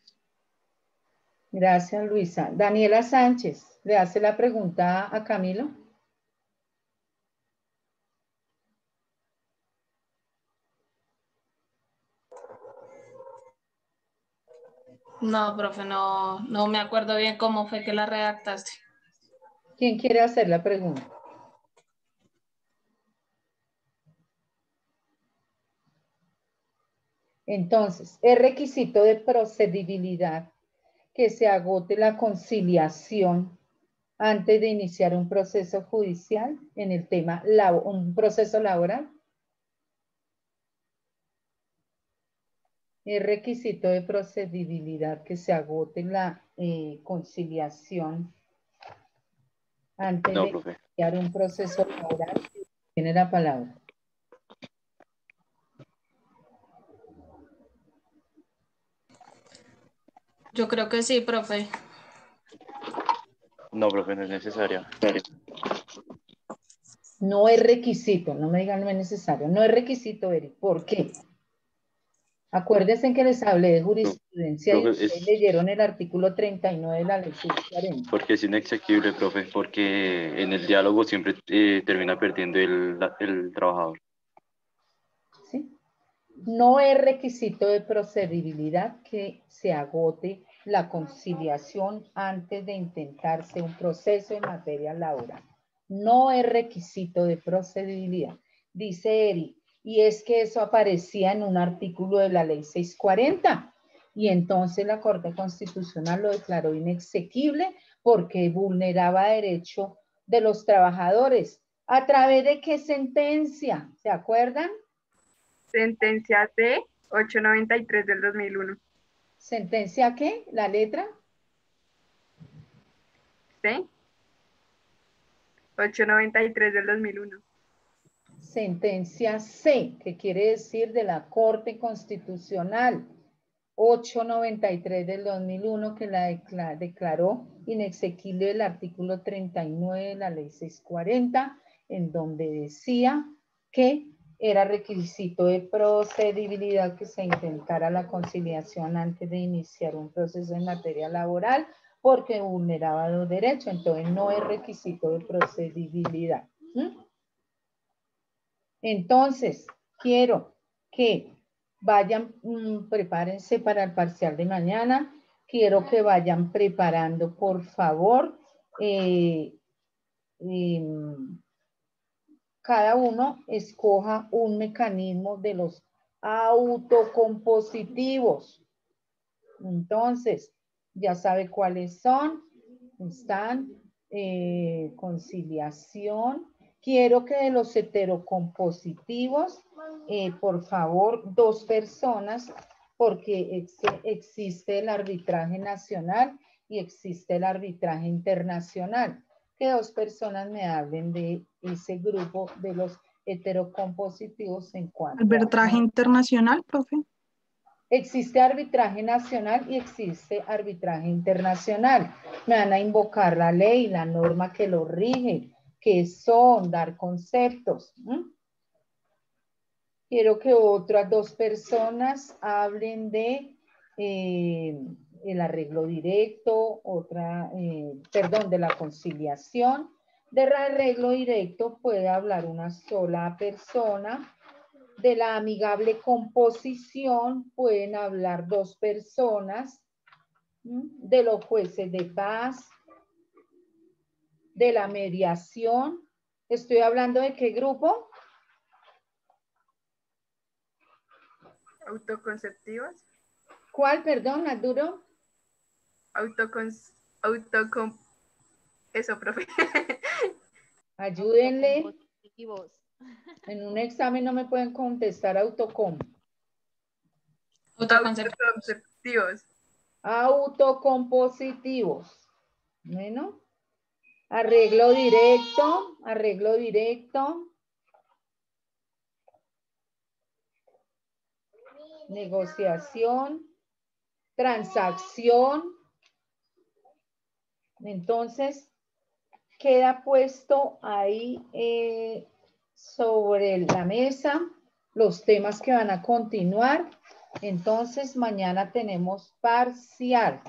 Gracias, Luisa. Daniela Sánchez, ¿le hace la pregunta a Camilo? No, profe, no me acuerdo bien cómo fue que la redactaste. ¿Quién quiere hacer la pregunta? Entonces, es requisito de procedibilidad que se agote la conciliación antes de iniciar un proceso judicial en el tema, un proceso laboral. Es requisito de procedibilidad que se agote la conciliación antes No, de profe. iniciar un proceso laboral. Tiene la palabra. Yo creo que sí, profe. No, profe, no es necesaria. No es requisito, no me digan no es necesario. No es requisito, Eric. ¿Por qué? Acuérdense que les hablé de jurisprudencia y Profe, ustedes leyeron el artículo 39 de la ley 640. porque es inexequible, profe, porque en el diálogo siempre termina perdiendo el trabajador. ¿Sí? No es requisito de procedibilidad que se agote la conciliación antes de intentarse un proceso en materia laboral. No es requisito de procedibilidad. Dice Eric, y es que eso aparecía en un artículo de la ley 640 y entonces la Corte Constitucional lo declaró inexequible porque vulneraba derecho de los trabajadores. ¿A través de qué sentencia? ¿Se acuerdan? Sentencia C 893 del 2001. ¿Sentencia qué? ¿La letra? C 893 del 2001. Sentencia C, que quiere decir de la Corte Constitucional 893 del 2001, que la declaró inexequible el artículo 39 de la ley 640, en donde decía que era requisito de procedibilidad que se intentara la conciliación antes de iniciar un proceso en materia laboral porque vulneraba los derechos. Entonces no es requisito de procedibilidad. Entonces, quiero que vayan, prepárense para el parcial de mañana. Quiero que vayan preparando, por favor, cada uno escoja un mecanismo de los autocompositivos. Entonces, ya sabe cuáles son. Están conciliación. Quiero que de los heterocompositivos, por favor, 2 personas, porque existe el arbitraje nacional y existe el arbitraje internacional. Que 2 personas me hablen de ese grupo de los heterocompositivos en cuanto ¿Arbitraje internacional, profe? Existe arbitraje nacional y existe arbitraje internacional. Me van a invocar la ley, la norma que lo rige, que son, dar conceptos. Quiero que otras 2 personas hablen de el arreglo directo, de la conciliación. De arreglo directo puede hablar una sola persona. De la amigable composición pueden hablar 2 personas. De los jueces de paz. De la mediación. ¿Estoy hablando de qué grupo? Autoconceptivos. ¿Cuál, perdón, Arturo? Eso, profe. Ayúdenle. En un examen no me pueden contestar autocom. Autoconceptivos. Autocompositivos. Bueno. Arreglo directo. Arreglo directo. Negociación. Transacción. Entonces, queda puesto ahí sobre la mesa los temas que van a continuar. Entonces, mañana tenemos parcial.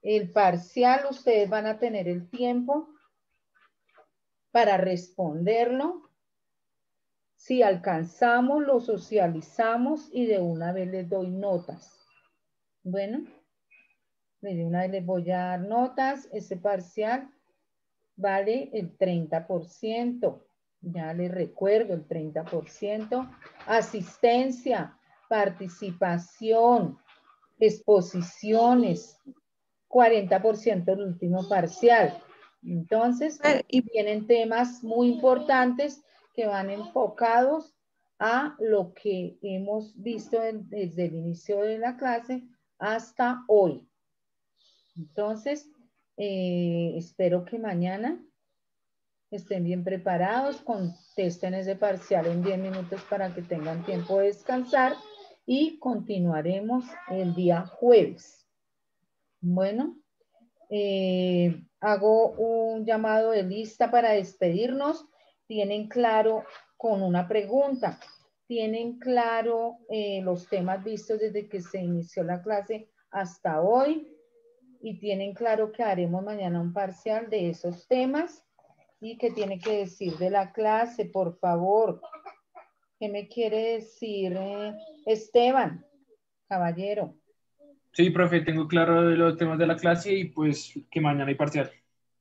El parcial, ustedes van a tener el tiempo para responderlo. Si alcanzamos, lo socializamos y de una vez les doy notas. Bueno, de una vez les voy a dar notas. Ese parcial vale el 30%. Ya les recuerdo el 30%. Asistencia, participación, exposiciones, 40% del último parcial. Entonces, vienen temas muy importantes que van enfocados a lo que hemos visto desde el inicio de la clase hasta hoy. Entonces, espero que mañana estén bien preparados, contesten ese parcial en 10 minutos para que tengan tiempo de descansar y continuaremos el día jueves. Bueno, hago un llamado de lista para despedirnos. Tienen claro con una pregunta. ¿Tienen claro los temas vistos desde que se inició la clase hasta hoy? Y tienen claro que haremos mañana un parcial de esos temas. ¿Y qué tiene que decir de la clase, por favor? ¿Qué me quiere decir Esteban, caballero? Sí, profe, tengo claro de los temas de la clase y pues que mañana hay parcial.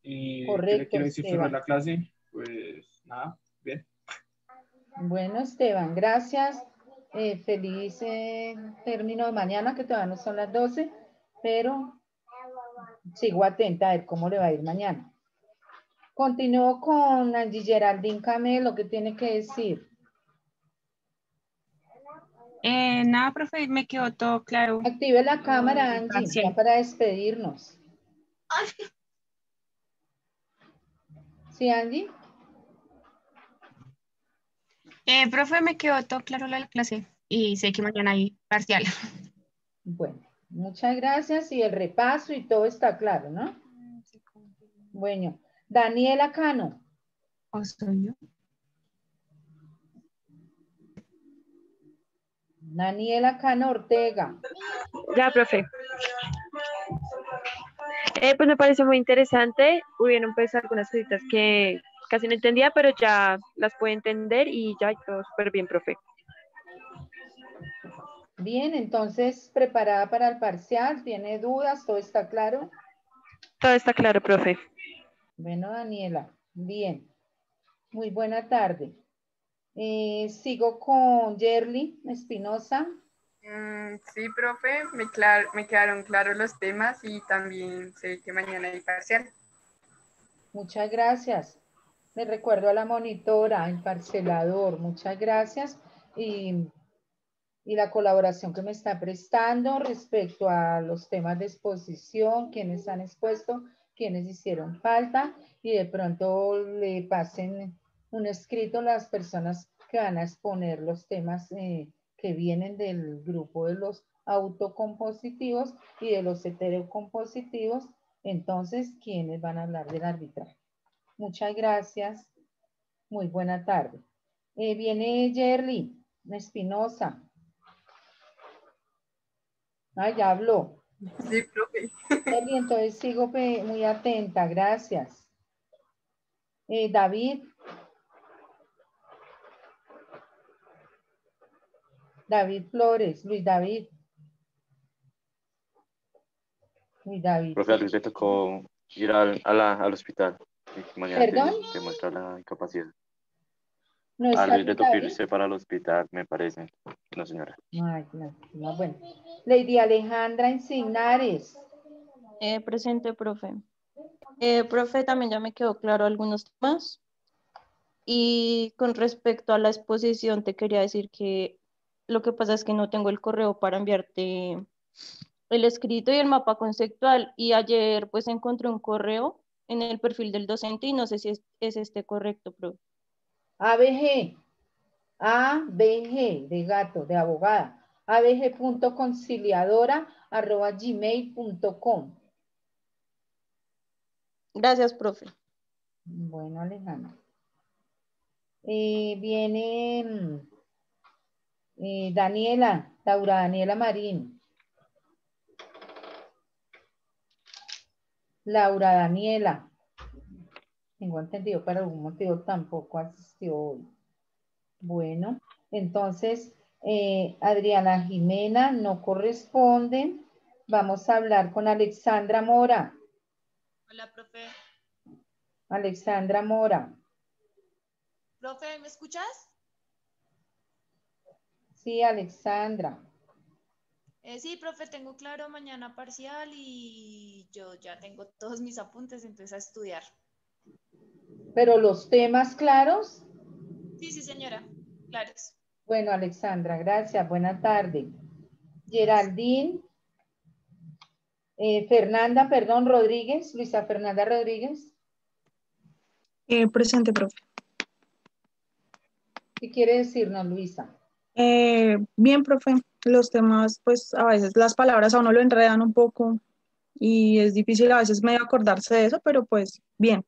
¿Y qué le Correcto, quiero decir sobre Esteban. la clase? Pues nada, bien. Bueno, Esteban, gracias. Feliz término de mañana, que todavía no son las 12, pero sigo atenta a ver cómo le va a ir mañana. Continúo con Angie Geraldine Camelo, ¿qué tiene que decir? Nada, profe, me quedó todo claro. Active la cámara, Angie, ya para despedirnos. ¿Sí, Angie? Profe, me quedó todo claro la clase y sé que mañana hay parcial. Bueno, muchas gracias y el repaso y todo está claro, ¿no? Bueno, Daniela Cano. ¿O soy yo? Daniela Cano Ortega. Ya, profe. Pues me pareció muy interesante. Hubieron pues algunas cositas que casi no entendía, pero ya las puedo entender y ya todo súper bien, profe. Bien, entonces, ¿preparada para el parcial? ¿Tiene dudas? ¿Todo está claro? Todo está claro, profe. Bueno, Daniela, bien. Muy buena tarde. Sigo con Yerly Espinosa. Sí, profe, me quedaron claros los temas y también sé que mañana hay parcial. Muchas gracias. Le recuerdo a la monitora, al parcelador, muchas gracias. Y la colaboración que me está prestando respecto a los temas de exposición, quienes han expuesto, quienes hicieron falta, y de pronto le pasen un escrito a las personas que van a exponer los temas que vienen del grupo de los autocompositivos y de los heterocompositivos. Entonces, ¿quiénes van a hablar del arbitraje? Muchas gracias. Muy buena tarde. Viene Yerly Espinosa. Ah, ya habló. Sí, profe. Yerly, entonces sigo muy atenta. Gracias. David. David Flores. Luis David. Luis David. Profe, a Luis le tocó ir al hospital. Mañana ¿Perdón? te muestra la incapacidad. ¿No A está Luis le Luis tocó David? irse para el hospital, me parece. No, señora. Ay, no, bueno. Lady Alejandra Encinares. Presente, profe. Profe, también ya me quedó claro algunos temas. Y con respecto a la exposición, te quería decir que lo que pasa es que no tengo el correo para enviarte el escrito y el mapa conceptual. Y ayer pues encontré un correo en el perfil del docente y no sé si es este correcto, profe. ABG de gato, de abogada. abg.conciliadora@gmail.com. Gracias, profe. Bueno, Alejandra. Viene Daniela, Laura Daniela Marín. Laura Daniela. Tengo entendido, por algún motivo tampoco asistió hoy. Bueno, entonces, Adriana Jimena no corresponde. Vamos a hablar con Alexandra Mora. Hola, profe. Alexandra Mora. Profe, ¿me escuchas? Sí, Alexandra. Sí, profe, tengo claro mañana parcial y yo ya tengo todos mis apuntes, entonces a estudiar. ¿Pero los temas claros? Sí, sí, señora, claros. Bueno, Alexandra, gracias. Buena tarde. Geraldine, Fernanda, perdón, Rodríguez, Luisa Fernanda Rodríguez. Presente, profe. ¿Qué quiere decirnos, Luisa? Bien, profe. Los temas, pues a veces las palabras a uno lo enredan un poco y es difícil a veces medio acordarse de eso, pero pues bien.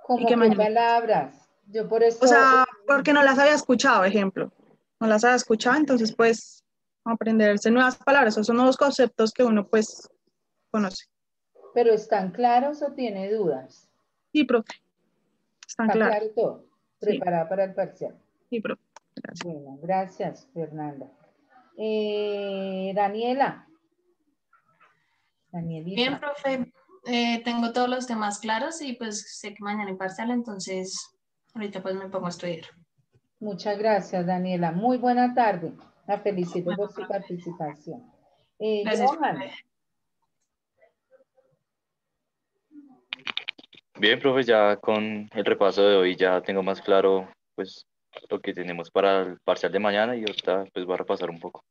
¿Cómo qué palabras? Yo por eso... O sea, porque no las había escuchado, ejemplo. No las había escuchado, entonces pues aprenderse nuevas palabras, esos son nuevos conceptos que uno pues conoce. ¿Pero están claros o tiene dudas? Sí, profe. Están ¿Está claros. claro todo? ¿Preparada para el parcial? Sí, profe. Gracias. Bueno, gracias, Fernanda. Daniela. Danielita. Bien, profe. Tengo todos los temas claros y pues sé que mañana hay parcial, entonces ahorita pues me pongo a estudiar. Muchas gracias, Daniela. Muy buena tarde. La felicito por su participación. Gracias, Johan. profe. Bien, profe, ya con el repaso de hoy ya tengo más claro pues lo que tenemos para el parcial de mañana y ahorita pues voy a repasar un poco.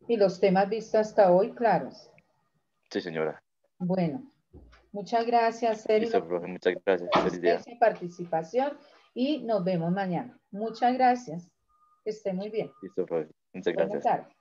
¿Y los temas vistos hasta hoy claros? Sí, señora. Bueno, muchas gracias, Sergio. Listo, profe, muchas gracias. Feliz día. Su participación y nos vemos mañana. Muchas gracias. Que esté muy bien. Listo, profe. Muchas Buenas gracias. tardes.